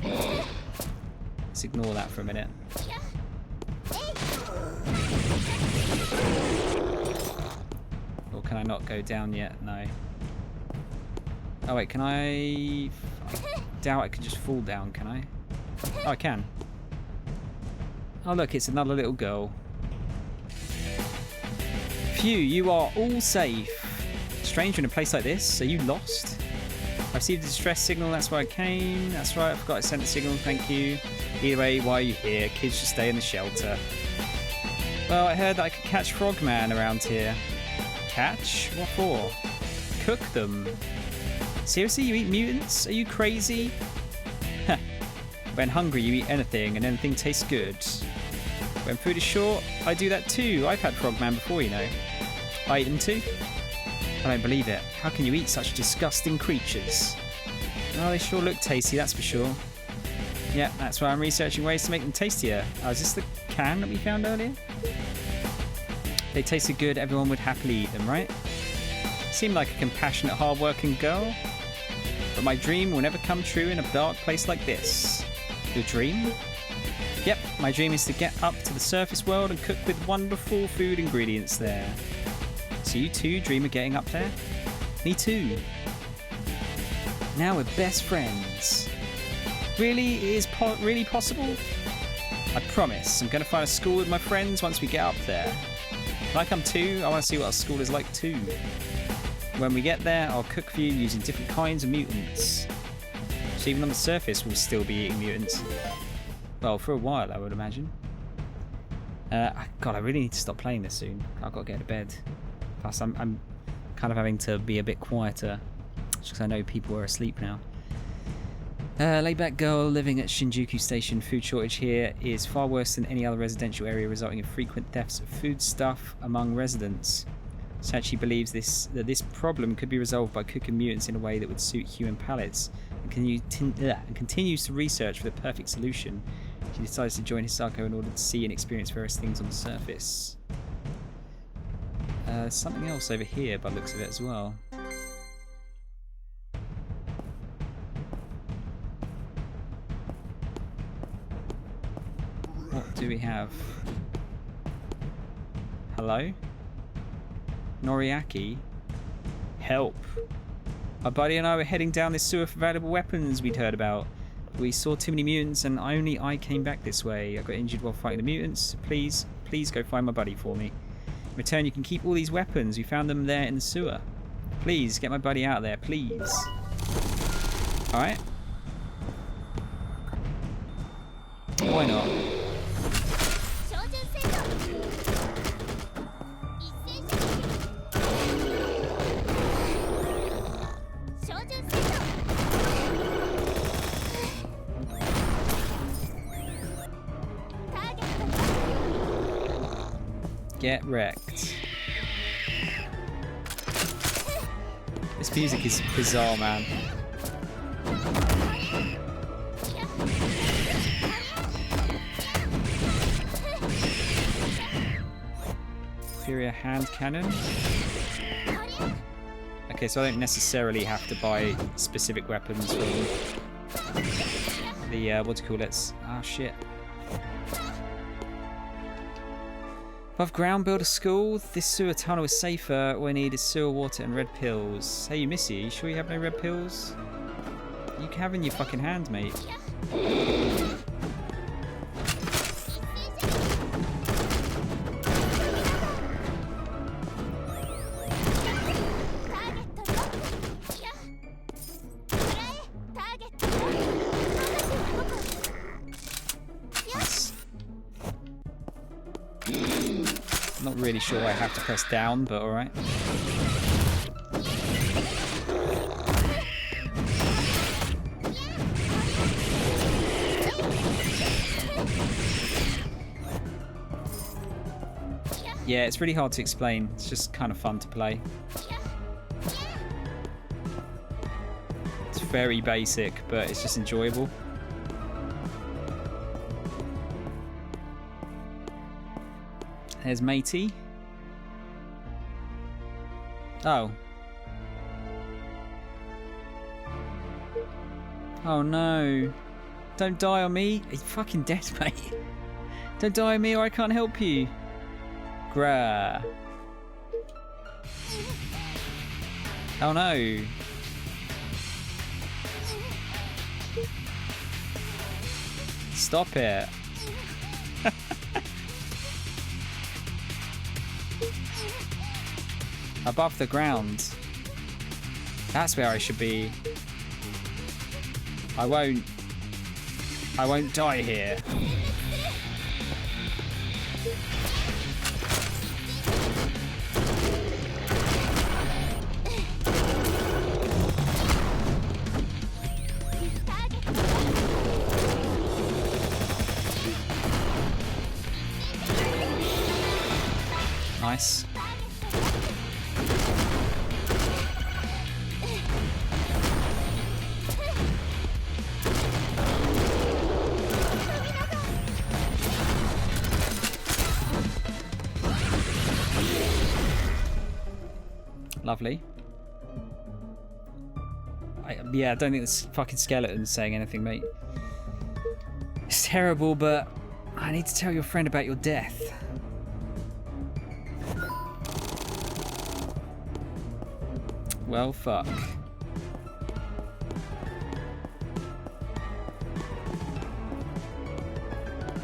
Let's ignore that for a minute. Or can I not go down yet? No. Oh wait, can I doubt I can just fall down, can I? Oh, I can. Oh look, it's another little girl. Phew, you are all safe. Stranger in a place like this, are you lost? I received a distress signal, that's why I came. That's right, I forgot I sent the signal, thank you. Either way, why are you here? Kids should stay in the shelter. Well, I heard that I could catch Frogman around here. Catch? What for? Cook them. Seriously, you eat mutants? Are you crazy? Heh. When hungry, you eat anything, and anything tastes good. When food is short, I do that too. I've had Frogman before, you know. I eat them too. I don't believe it. How can you eat such disgusting creatures? Oh, they sure look tasty, that's for sure. Yeah, that's why I'm researching ways to make them tastier. Oh, is this the can that we found earlier? If they tasted good, everyone would happily eat them, right? Seemed like a compassionate, hard-working girl. But my dream will never come true in a dark place like this. Your dream? Yep, my dream is to get up to the surface world and cook with wonderful food ingredients there. So you too dream of getting up there? Me too. Now we're best friends. Really? It is really possible? I promise. I'm going to find a school with my friends once we get up there. Can I come too? I want to see what our school is like too. When we get there, I'll cook for you using different kinds of mutants. So even on the surface, we'll still be eating mutants. Well, for a while, I would imagine. God, I really need to stop playing this soon. I've got to get to bed. Plus, I'm kind of having to be a bit quieter, just because I know people are asleep now. Laid-back girl living at Shinjuku Station. Food shortage here is far worse than any other residential area, resulting in frequent thefts of foodstuff among residents. Sachi believes that this problem could be resolved by cooking mutants in a way that would suit human palates, and continues to research for the perfect solution. She decides to join Hisako in order to see and experience various things on the surface. Something else over here by the looks of it as well. What do we have? Hello? Noriaki? Help! My buddy and I were heading down this sewer for valuable weapons we'd heard about. We saw too many mutants and only I came back this way. I got injured while fighting the mutants. Please go find my buddy for me. In return, you can keep all these weapons. We found them there in the sewer. Please, get my buddy out there, please. Alright. Why not? Get wrecked. This music is bizarre, man. Inferior hand cannon. Okay, so I don't necessarily have to buy specific weapons from the what do you call it? Ah, shit. Above ground, build a school. This sewer tunnel is safer. All I need is sewer water and red pills. Hey, Missy, you sure you have no red pills? You can have in your fucking hand, mate. Not really sure I have to press down, but alright. Yeah, it's really hard to explain. It's just kind of fun to play. It's very basic, but it's just enjoyable. There's Matey. Oh. Oh no. Don't die on me. Are you fucking dead, mate? Don't die on me or I can't help you. Grah. Oh no. Stop it. Above the ground. That's where I should be. I won't die here. Nice. Lovely. Yeah, I don't think this fucking skeleton's saying anything, mate. It's terrible, but I need to tell your friend about your death. Well, fuck.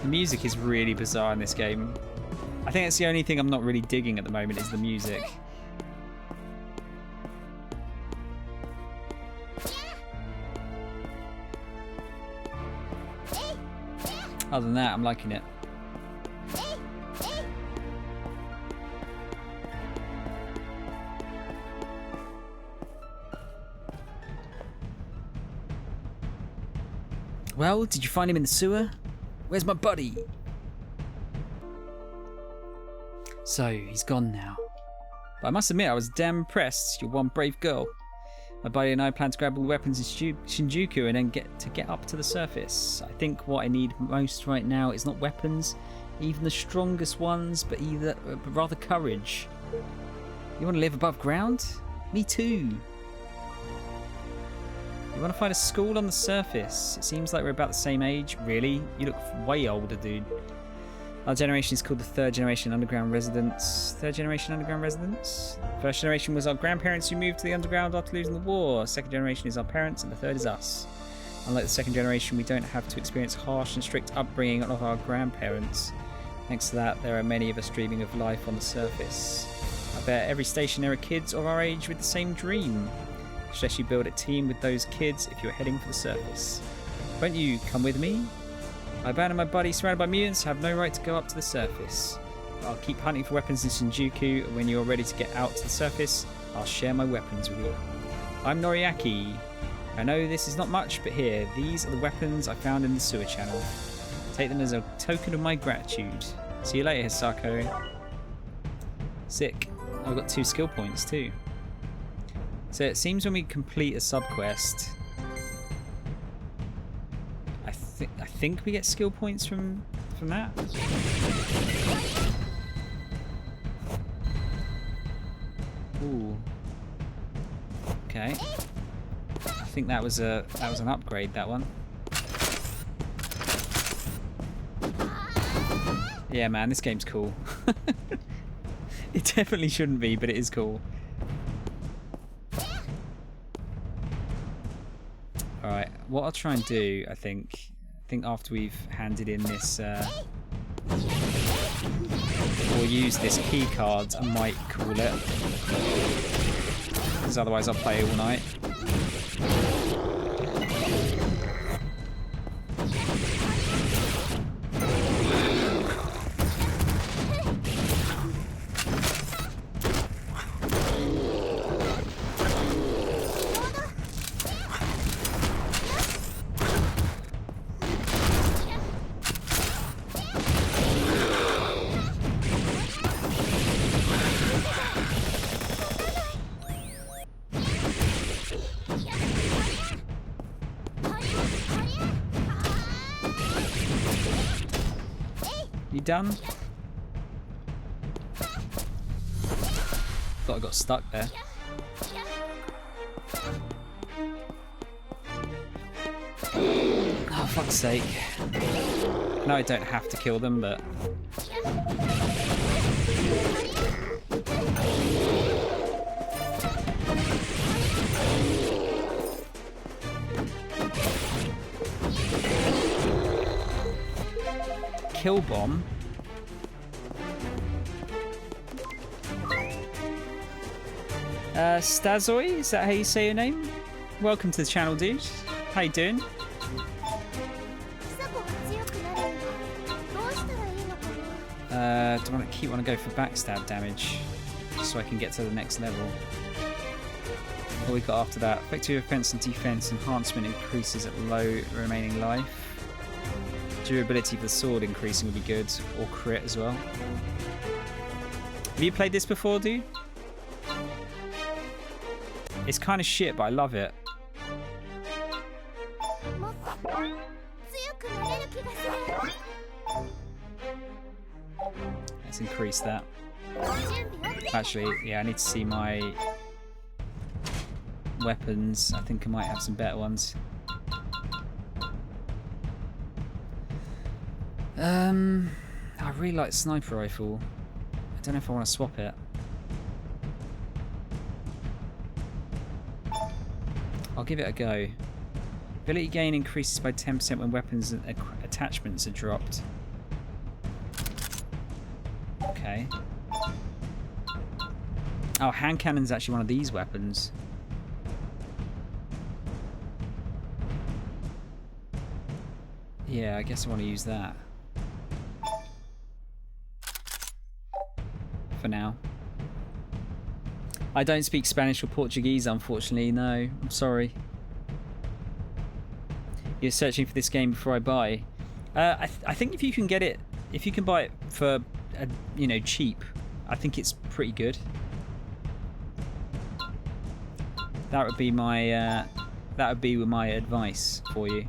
The music is really bizarre in this game. I think that's the only thing I'm not really digging at the moment is the music. Other than that, I'm liking it. Well, did you find him in the sewer? Where's my buddy? So, he's gone now. But I must admit, I was damn impressed. You're one brave girl. My buddy and I plan to grab all the weapons in Shinjuku and then get up to the surface. I think what I need most right now is not weapons, even the strongest ones, but rather courage. You want to live above ground? Me too. You want to find a school on the surface? It seems like we're about the same age. Really? You look way older, dude. Our generation is called the third generation underground residents. Third generation underground residents? First generation was our grandparents who moved to the underground after losing the war. Second generation is our parents, and the third is us. Unlike the second generation, we don't have to experience harsh and strict upbringing of our grandparents. Thanks to that, there are many of us dreaming of life on the surface. I bet every station there are kids of our age with the same dream. I suggest you build a team with those kids if you're heading for the surface. Won't you come with me? I abandoned my buddy surrounded by mutants, have no right to go up to the surface. I'll keep hunting for weapons in Shinjuku, and when you're ready to get out to the surface, I'll share my weapons with you. I'm Noriaki. I know this is not much, but here, these are the weapons I found in the sewer channel. Take them as a token of my gratitude. See you later, Hisako. Sick. I've got 2 skill points too. So it seems when we complete a subquest, I think we get skill points from that. Ooh. Okay. I think that was an upgrade, that one. Yeah, man, this game's cool. It definitely shouldn't be, but it is cool. Alright, what I'll try and do, I think after we've handed in this, or use this key card, I might call it. Because otherwise I'll play all night. done? Thought I got stuck there. Oh, fuck's sake. No, I don't have to kill them, but... Kill bomb? Stazoi, is that how you say your name? Welcome to the channel, dude. How you doing? Do I keep want to go for backstab damage just so I can get to the next level? What we got after that? Effective offense and defense enhancement increases at low remaining life. Durability of the sword increasing would be good, or crit as well. Have you played this before, dude? It's kind of shit, but I love it. Let's increase that. Actually, yeah, I need to see my weapons. I think I might have some better ones. I really like sniper rifle. I don't know if I want to swap it. I'll give it a go. Ability gain increases by 10% when weapons and attachments are dropped. Okay. Oh, hand cannon's actually one of these weapons. Yeah, I guess I want to use that. For now. I don't speak Spanish or Portuguese, unfortunately. No, I'm sorry. You're searching for this game before I buy. I think if you can get it, if you can buy it for, you know, cheap, I think it's pretty good. That would be my advice for you.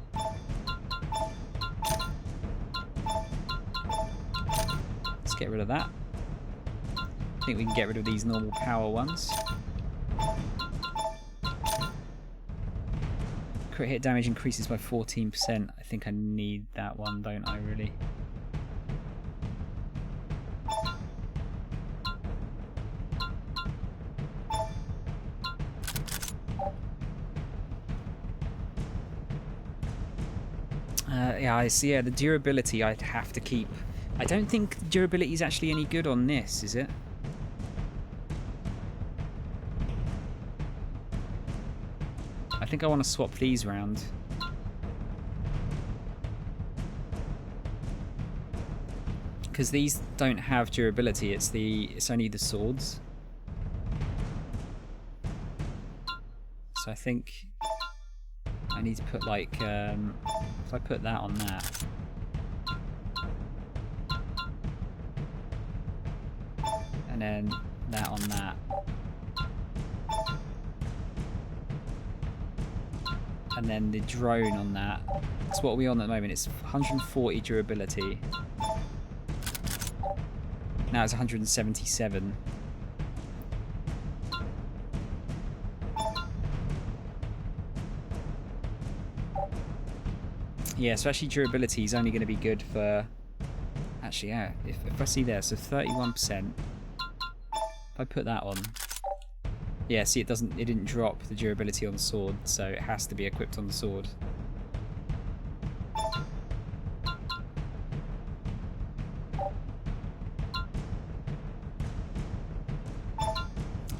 Let's get rid of that. I think we can get rid of these normal power ones. Crit hit damage increases by 14%. I think I need that one, don't I, really? Yeah, I see. Yeah, the durability I'd have to keep. I don't think durability is actually any good on this, is it? I think I want to swap these round. Because these don't have durability, it's only the swords. So I think I need to put like if I put that on that. And then that on that. And then the drone on that. That's what we're on at the moment. It's 140 durability. Now it's 177. Yeah, so actually durability is only going to be good for... Actually, yeah, if I see there, so 31%. If I put that on... Yeah, see, it didn't drop the durability on the sword, so it has to be equipped on the sword.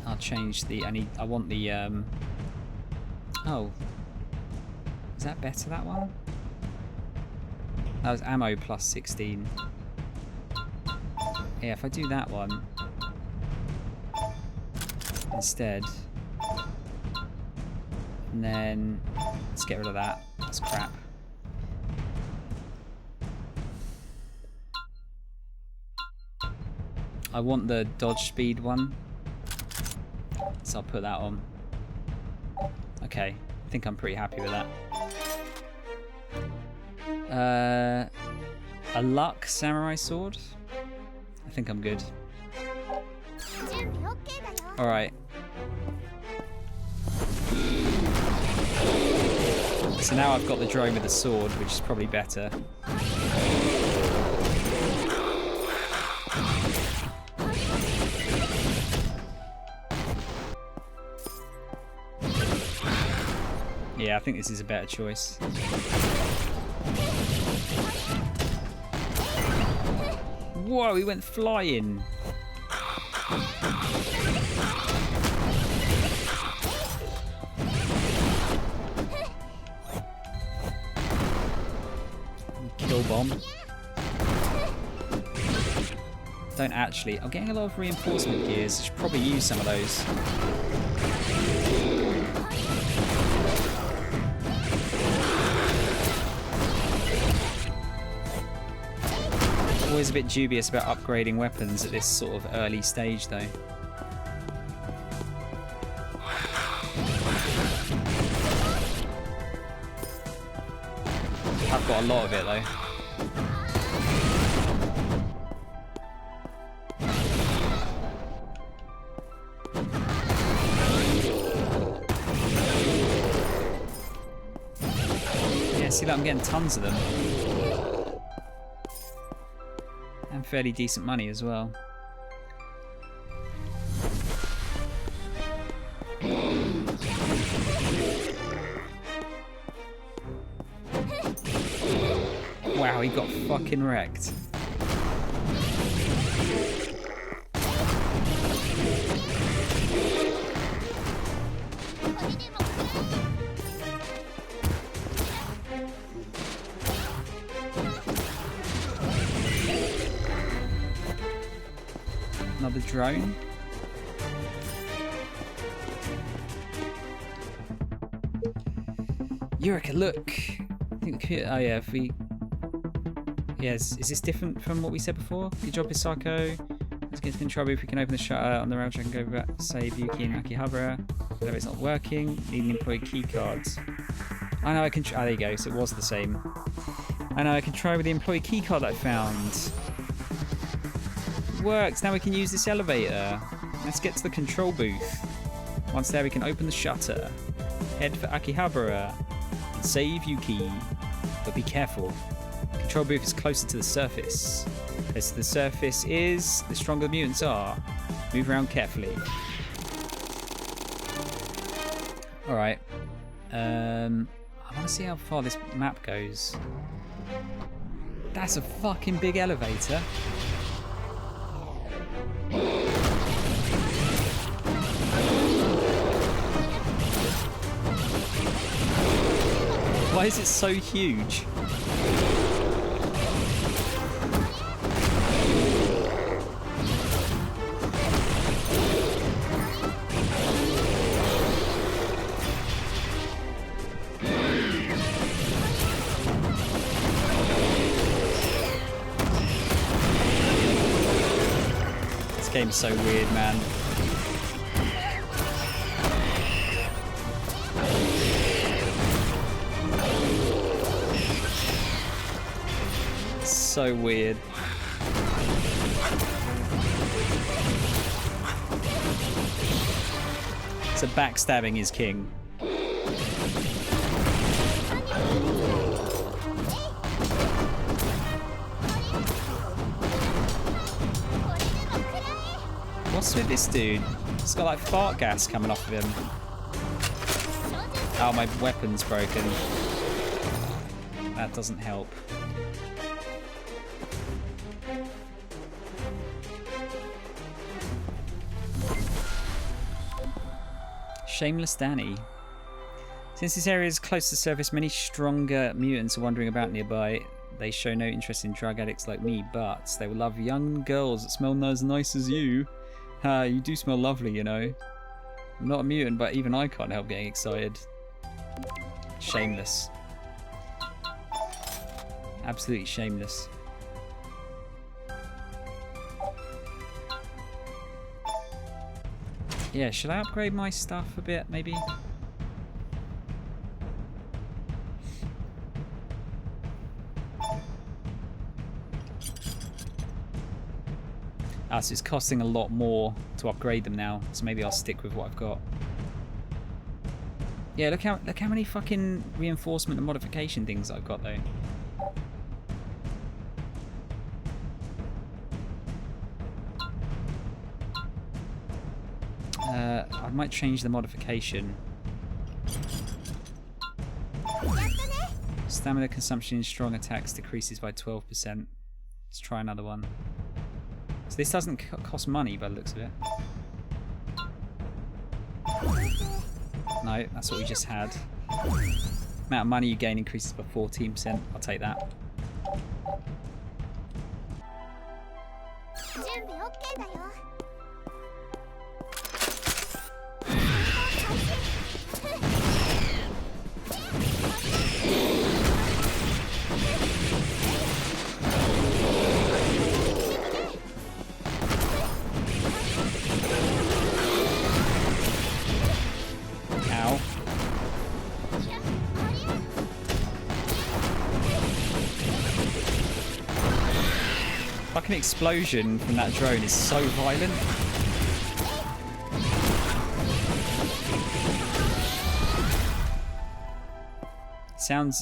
I'll change the... I want the... Oh. Is that better, that one? That was ammo plus 16. Yeah, if I do that one instead, and then let's get rid of that. That's crap. I want the dodge speed one, so I'll put that on. Okay, I think I'm pretty happy with that. A luck samurai sword? I think I'm good. Alright. So now I've got the drone with the sword, which is probably better. Yeah, I think this is a better choice. Whoa, he went flying. Kill bomb. Don't actually. I'm getting a lot of reinforcement gears. I should probably use some of those. Always a bit dubious about upgrading weapons at this sort of early stage, though. I've got a lot of it, though. Yeah, see, like, I'm getting tons of them. And fairly decent money as well. Wow, he got fucking wrecked. Another drone. Eureka, look! I think the computer. Oh yeah, if we. Yes, is this different from what we said before? Good job, Hisako. Let's get to control if we can open the shutter on the round. I can go back, save Yuki and Akihabara. Whatever, it's not working. Need an employee key cards. I know I can. Oh, there you go. So it was the same. I know I can try with the employee key card that I found. Works. Now we can use this elevator. Let's get to the control booth. Once there, we can open the shutter. Head for Akihabara and save Yuki. But be careful. The control booth is closer to the surface. As the surface is, the stronger the mutants are. Move around carefully. Alright. I want to see how far this map goes. That's a fucking big elevator. Why is it so huge? This game's so weird, man. So weird. So backstabbing is king. What's with this dude? He's got like fart gas coming off of him. Oh, my weapon's broken. That doesn't help. Shameless Danny. Since this area is close to the surface, many stronger mutants are wandering about nearby. They show no interest in drug addicts like me, but they will love young girls that smell as nice as you. You do smell lovely, you know. I'm not a mutant, but even I can't help getting excited. Shameless. Absolutely shameless. Yeah, should I upgrade my stuff a bit, maybe? So it's costing a lot more to upgrade them now. So maybe I'll stick with what I've got. Yeah, look how many fucking reinforcement and modification things I've got though. I might change the modification. Stamina consumption in strong attacks decreases by 12%. Let's try another one. So this doesn't cost money by the looks of it. No, that's what we just had. Amount of money you gain increases by 14%. I'll take that. Fucking explosion from that drone is so violent.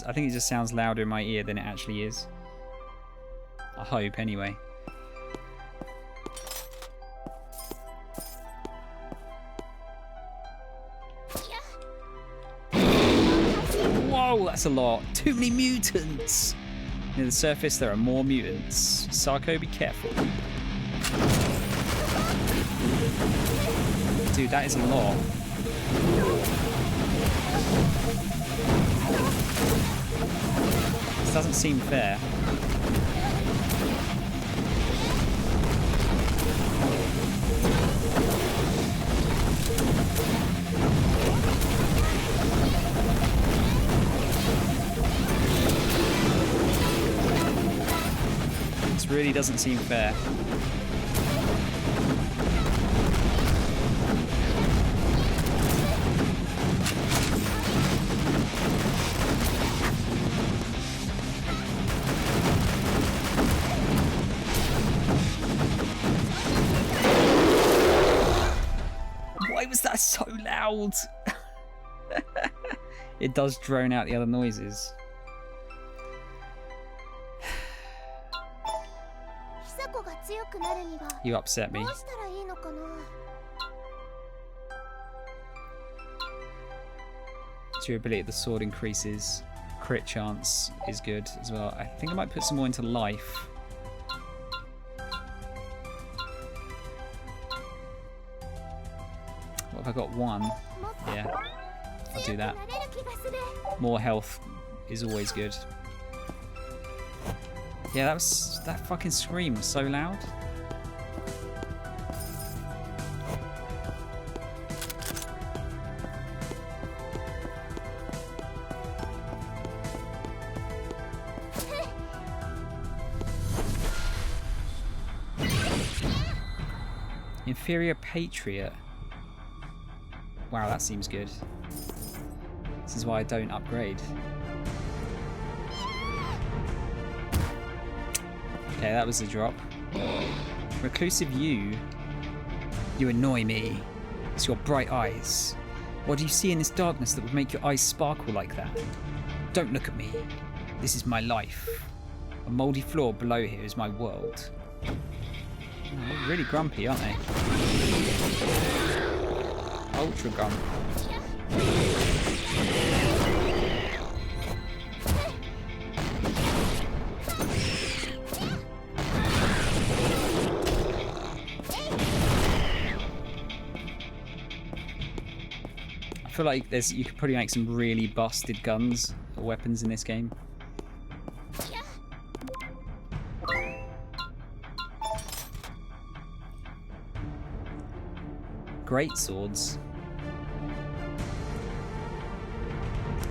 I think it just sounds louder in my ear than it actually is. I hope, anyway. Whoa, that's a lot. Too many mutants. Near the surface, there are more mutants. Sarko, be careful. Dude, that is a lot. This doesn't seem fair. This really doesn't seem fair. Why was that so loud? It does drone out the other noises. You upset me. Durability of the sword increases. Crit chance is good as well. I think I might put some more into life. What have I got? One. Yeah, I'll do that. More health is always good. Yeah, that fucking scream was so loud. Inferior Patriot. Wow, that seems good. This is why I don't upgrade. Okay, that was a drop. Reclusive you. You annoy me. It's your bright eyes. What do you see in this darkness that would make your eyes sparkle like that? Don't look at me. This is my life. A mouldy floor below here is my world. Oh, they're really grumpy, aren't they? Ultra grump. I feel like you could probably make some really busted guns or weapons in this game. Great swords.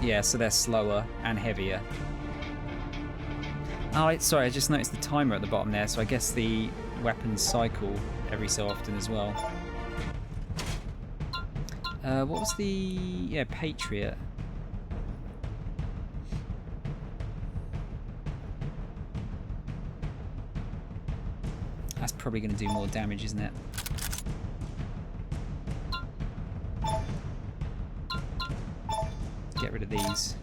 Yeah, so they're slower and heavier. Oh, sorry, I just noticed the timer at the bottom there, so I guess the weapons cycle every so often as well. What was the... yeah, Patriot. That's probably going to do more damage, isn't it? Get rid of these.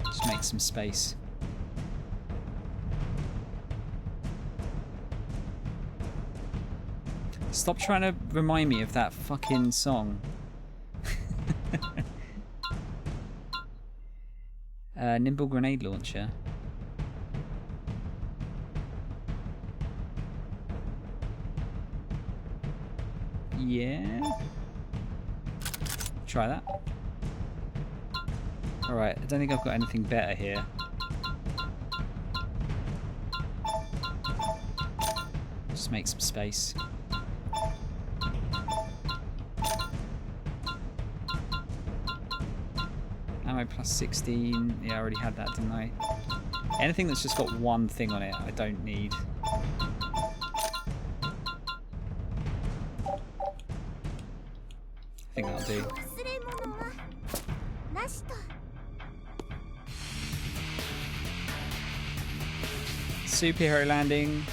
Just make some space. Stop trying to remind me of that fucking song. Nimble grenade launcher. Yeah. Try that. Alright, I don't think I've got anything better here. Just make some space. Ammo plus 16. Yeah, I already had that, didn't I? Anything that's just got one thing on it, I don't need. I think that'll do. Superhero landing.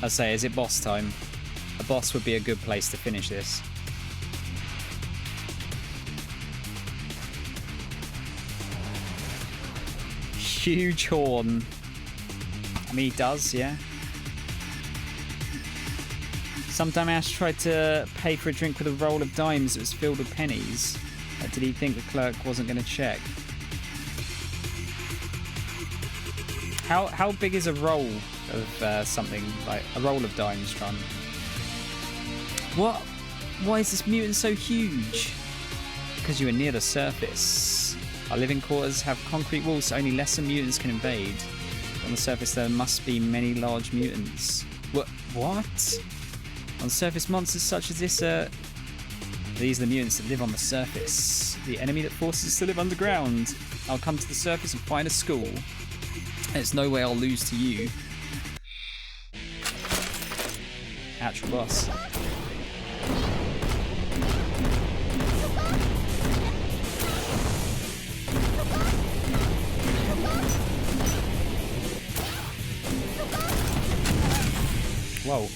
I'd say, is it boss time? A boss would be a good place to finish this. Huge horn. I mean, he does, yeah. Sometime Ash tried to pay for a drink with a roll of dimes that was filled with pennies. Did he think the clerk wasn't going to check? How big is a roll of something? Like a roll of dimes, Tron? What? Why is this mutant so huge? Because you are near the surface. Our living quarters have concrete walls, so only lesser mutants can invade. On the surface, there must be many large mutants. What? On surface, monsters such as this are... These are the mutants that live on the surface. The enemy that forces us to live underground. I'll come to the surface and find a school. There's no way I'll lose to you. Actual boss. Whoa.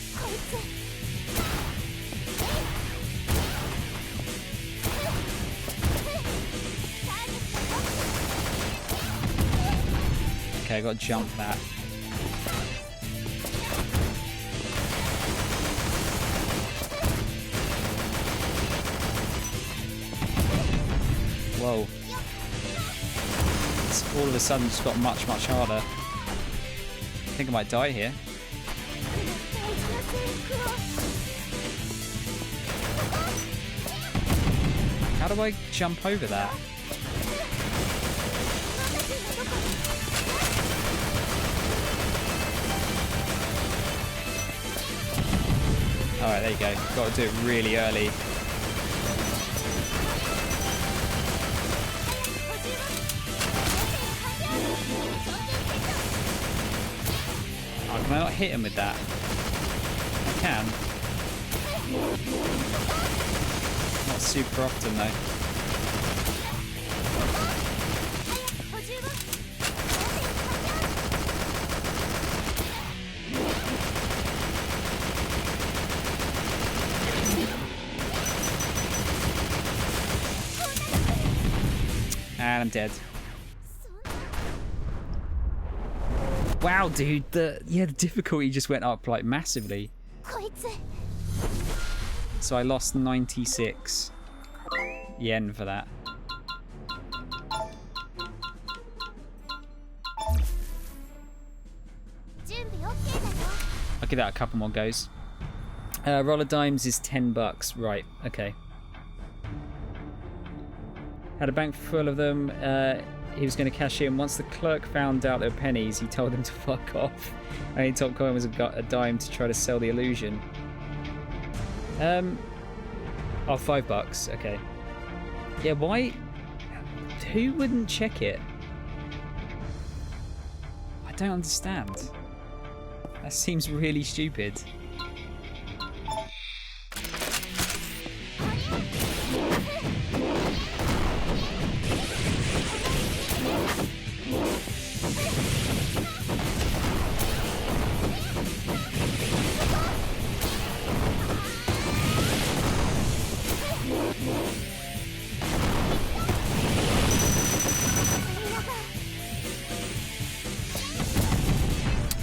Okay, I gotta jump that. Whoa. It's all of a sudden just got much harder. I think I might die here. How do I jump over that? Alright, there you go. Got to do it really early. Oh, can I not hit him with that? I can. Not super often though. And I'm dead. Wow, dude, the difficulty just went up like massively. So I lost 96 yen for that. I'll give that a couple more goes. Roll of dimes is $10. Right, okay. Had a bank full of them. He was going to cash in. Once the clerk found out there were pennies, he told him to fuck off. Only top coin was a dime to try to sell the illusion. Oh, $5. Okay. Yeah, why? Who wouldn't check it? I don't understand. That seems really stupid.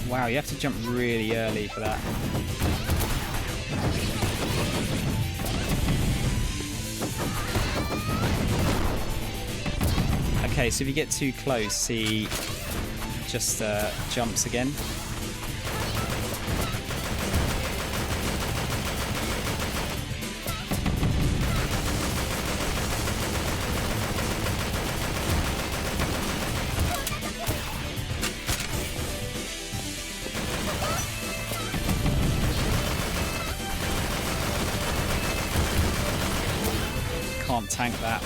Wow, you have to jump really early for that. Okay, so if you get too close, he just jumps again. Can't tank that.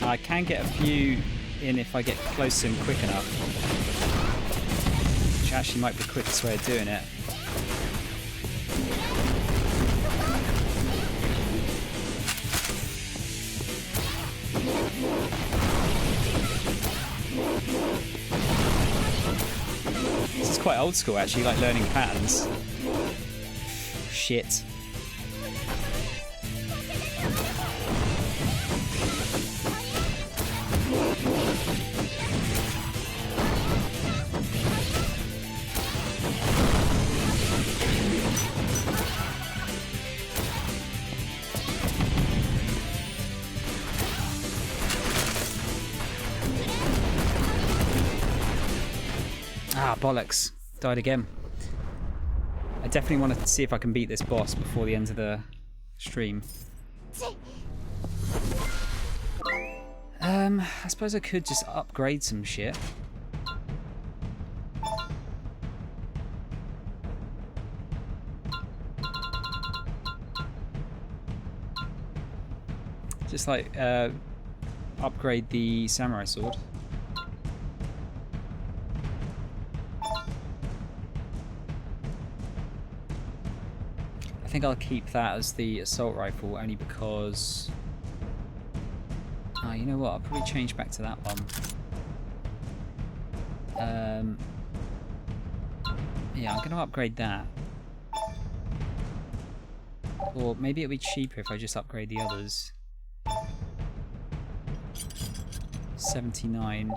I can get a few in if I get close to him quick enough, which actually might be the quickest way of doing it. This is quite old school actually, like learning patterns. Shit. Ah, bollocks. Died again. I definitely want to see if I can beat this boss before the end of the stream. I suppose I could just upgrade some shit. Just like upgrade the samurai sword. I think I'll keep that as the assault rifle only because... you know what? I'll probably change back to that one. Yeah, I'm going to upgrade that. Or maybe it'll be cheaper if I just upgrade the others. 79.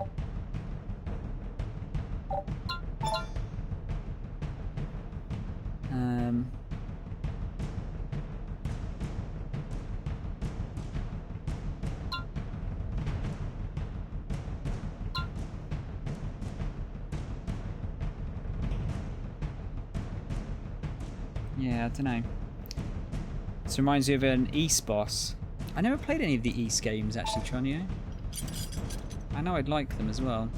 Yeah, I don't know. This reminds me of an East boss. I never played any of the East games actually, Tronio. I know I'd like them as well.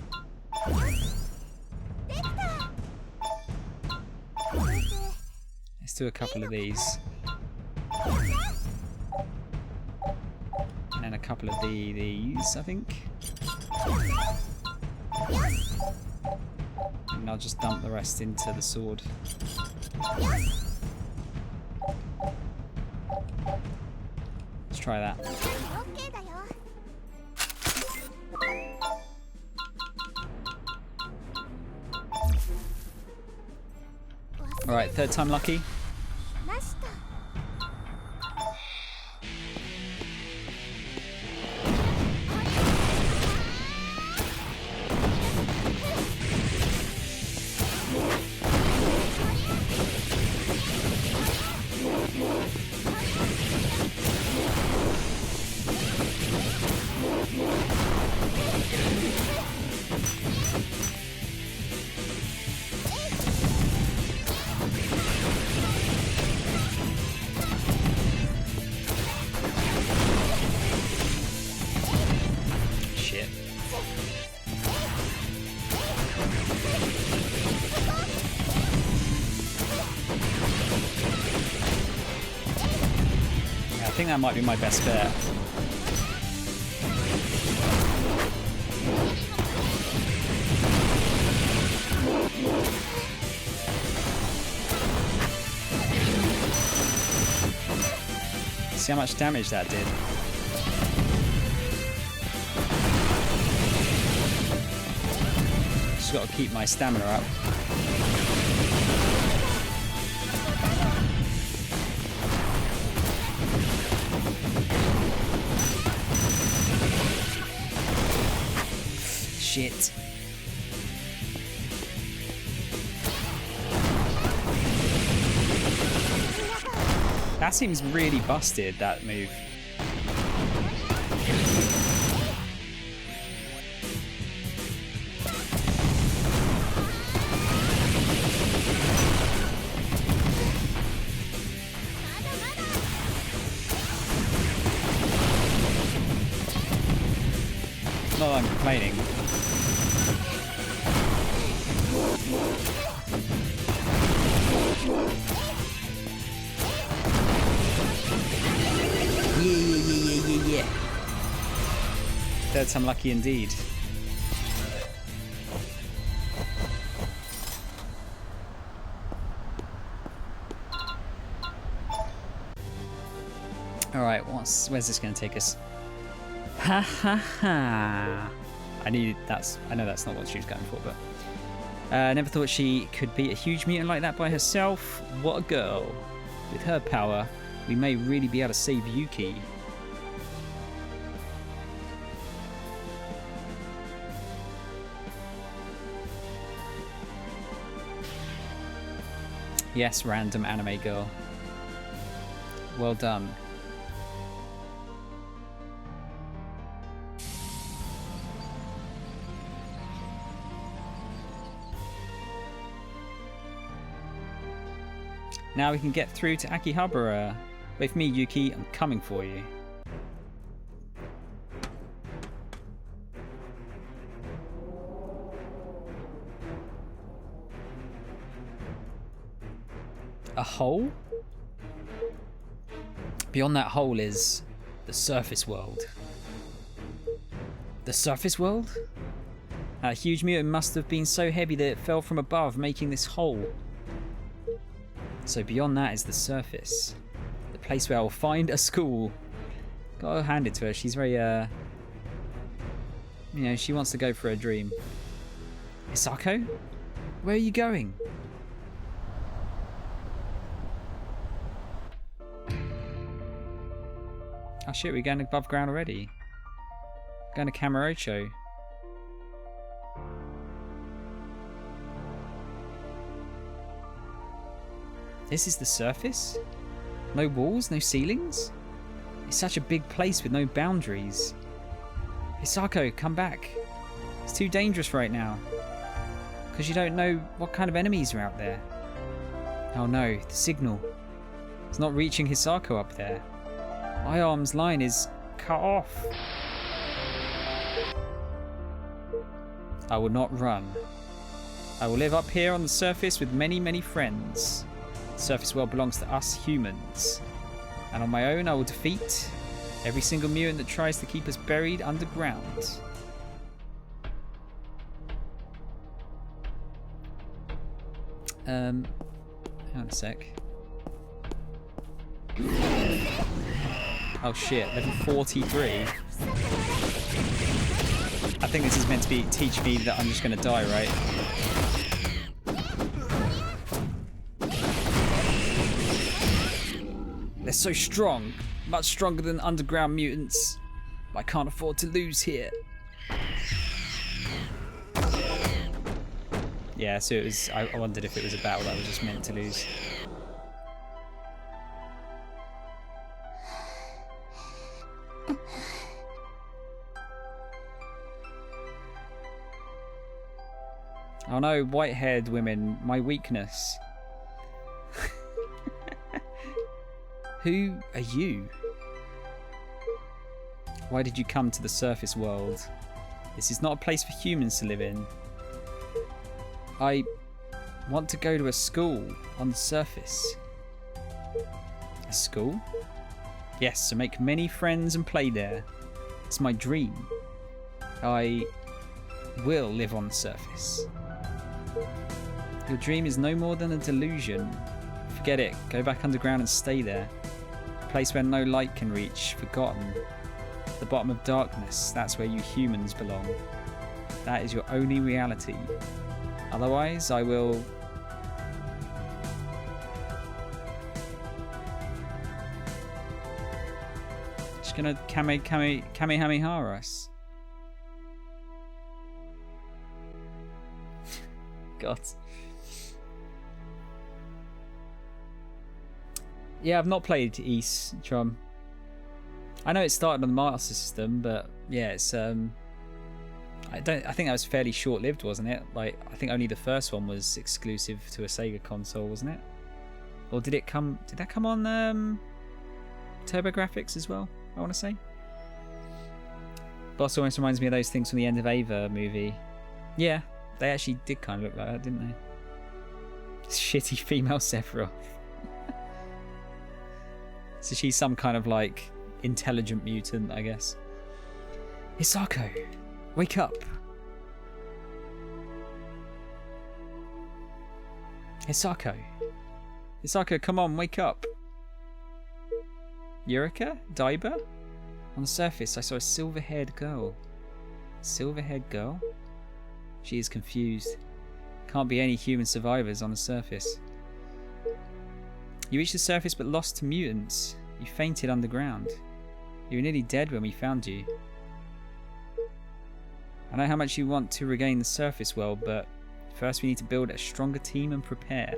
Let's do a couple of these. And then a couple of these, I think. And I'll just dump the rest into the sword. Let's try that. Alright, third time lucky. I think that might be my best bet. See how much damage that did? Just got to keep my stamina up. Shit. That seems really busted, that move. Not that I'm complaining. Yeah. That's unlucky indeed. Alright, where's this going to take us? Ha ha ha. I know that's not what she was going for, but never thought she could beat a huge mutant like that by herself. What a girl. With her power, we may really be able to save Yuki. Yes, random anime girl. Well done. Now we can get through to Akihabara. Wait for me, Yuki. I'm coming for you. A hole? Beyond that hole is the surface world. The surface world? That huge mutant must have been so heavy that it fell from above, making this hole. So beyond that is the surface. The place where I will find a school. Gotta hand it to her. She's very, you know, she wants to go for a dream. Hisako? Where are you going? Oh shit, we're going above ground already. Going to Kamurocho. This is the surface? No walls, no ceilings? It's such a big place with no boundaries. Hisako, come back. It's too dangerous right now. Because you don't know what kind of enemies are out there. Oh no, the signal. It's not reaching Hisako up there. My arm's line is cut off. I will not run. I will live up here on the surface with many, many friends. The surface world belongs to us humans. And on my own I will defeat every single mutant that tries to keep us buried underground. Hang on a sec. Oh shit, level 43. I think this is meant to be teach me that I'm just gonna die, right? They're so strong, much stronger than underground mutants. I can't afford to lose here. Yeah, so it was. I wondered if it was a battle that I was just meant to lose. Oh no, white-haired women, my weakness. Who are you? Why did you come to the surface world? This is not a place for humans to live in. I want to go to a school on the surface. A school? Yes, to make many friends and play there. It's my dream. I will live on the surface. Your dream is no more than a delusion. Forget it. Go back underground and stay there. A place where no light can reach, forgotten. The bottom of darkness, that's where you humans belong. That is your only reality. Otherwise, I will... Just gonna Kamehameha us. God. Yeah, I've not played East Trom. I know it started on the Master System, but yeah, it's I think that was fairly short-lived, wasn't it? Like, I think only the first one was exclusive to a Sega console, wasn't it? Or did that come on TurboGrafx as well, I want to say? Boss almost reminds me of those things from the End of Ava movie. Yeah, they actually did kind of look like that, didn't they? Shitty female Sephiroth. So she's some kind of like intelligent mutant, I guess. Hisako, wake up. Hisako, come on, wake up. Eureka? Daiba? On the surface, I saw a silver-haired girl. Silver-haired girl? She is confused. Can't be any human survivors on the surface. You reached the surface but lost to mutants. You fainted underground. You were nearly dead when we found you. I know how much you want to regain the surface world, but first we need to build a stronger team and prepare.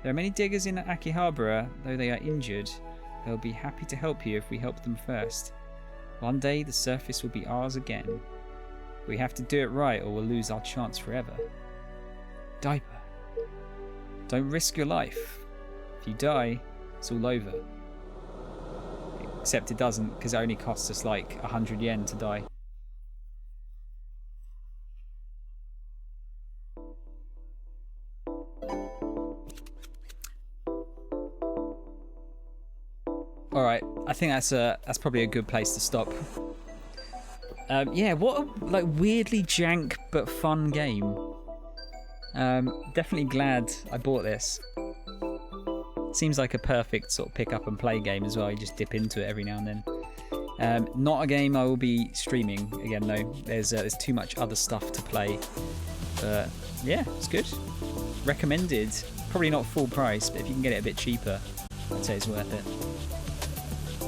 There are many diggers in Akihabara, though they are injured. They'll be happy to help you if we help them first. One day the surface will be ours again. We have to do it right or we'll lose our chance forever. Diaper. Don't risk your life. If you die, it's all over. Except it doesn't, because it only costs us like 100 yen to die. Alright, I think that's probably a good place to stop. Yeah, what a like weirdly jank but fun game. Definitely glad I bought this. Seems like a perfect sort of pick up and play game as well. You just dip into it every now and then. Not a game I will be streaming again though. There's too much other stuff to play. But yeah, it's good. Recommended. Probably not full price, but if you can get it a bit cheaper, I'd say it's worth it.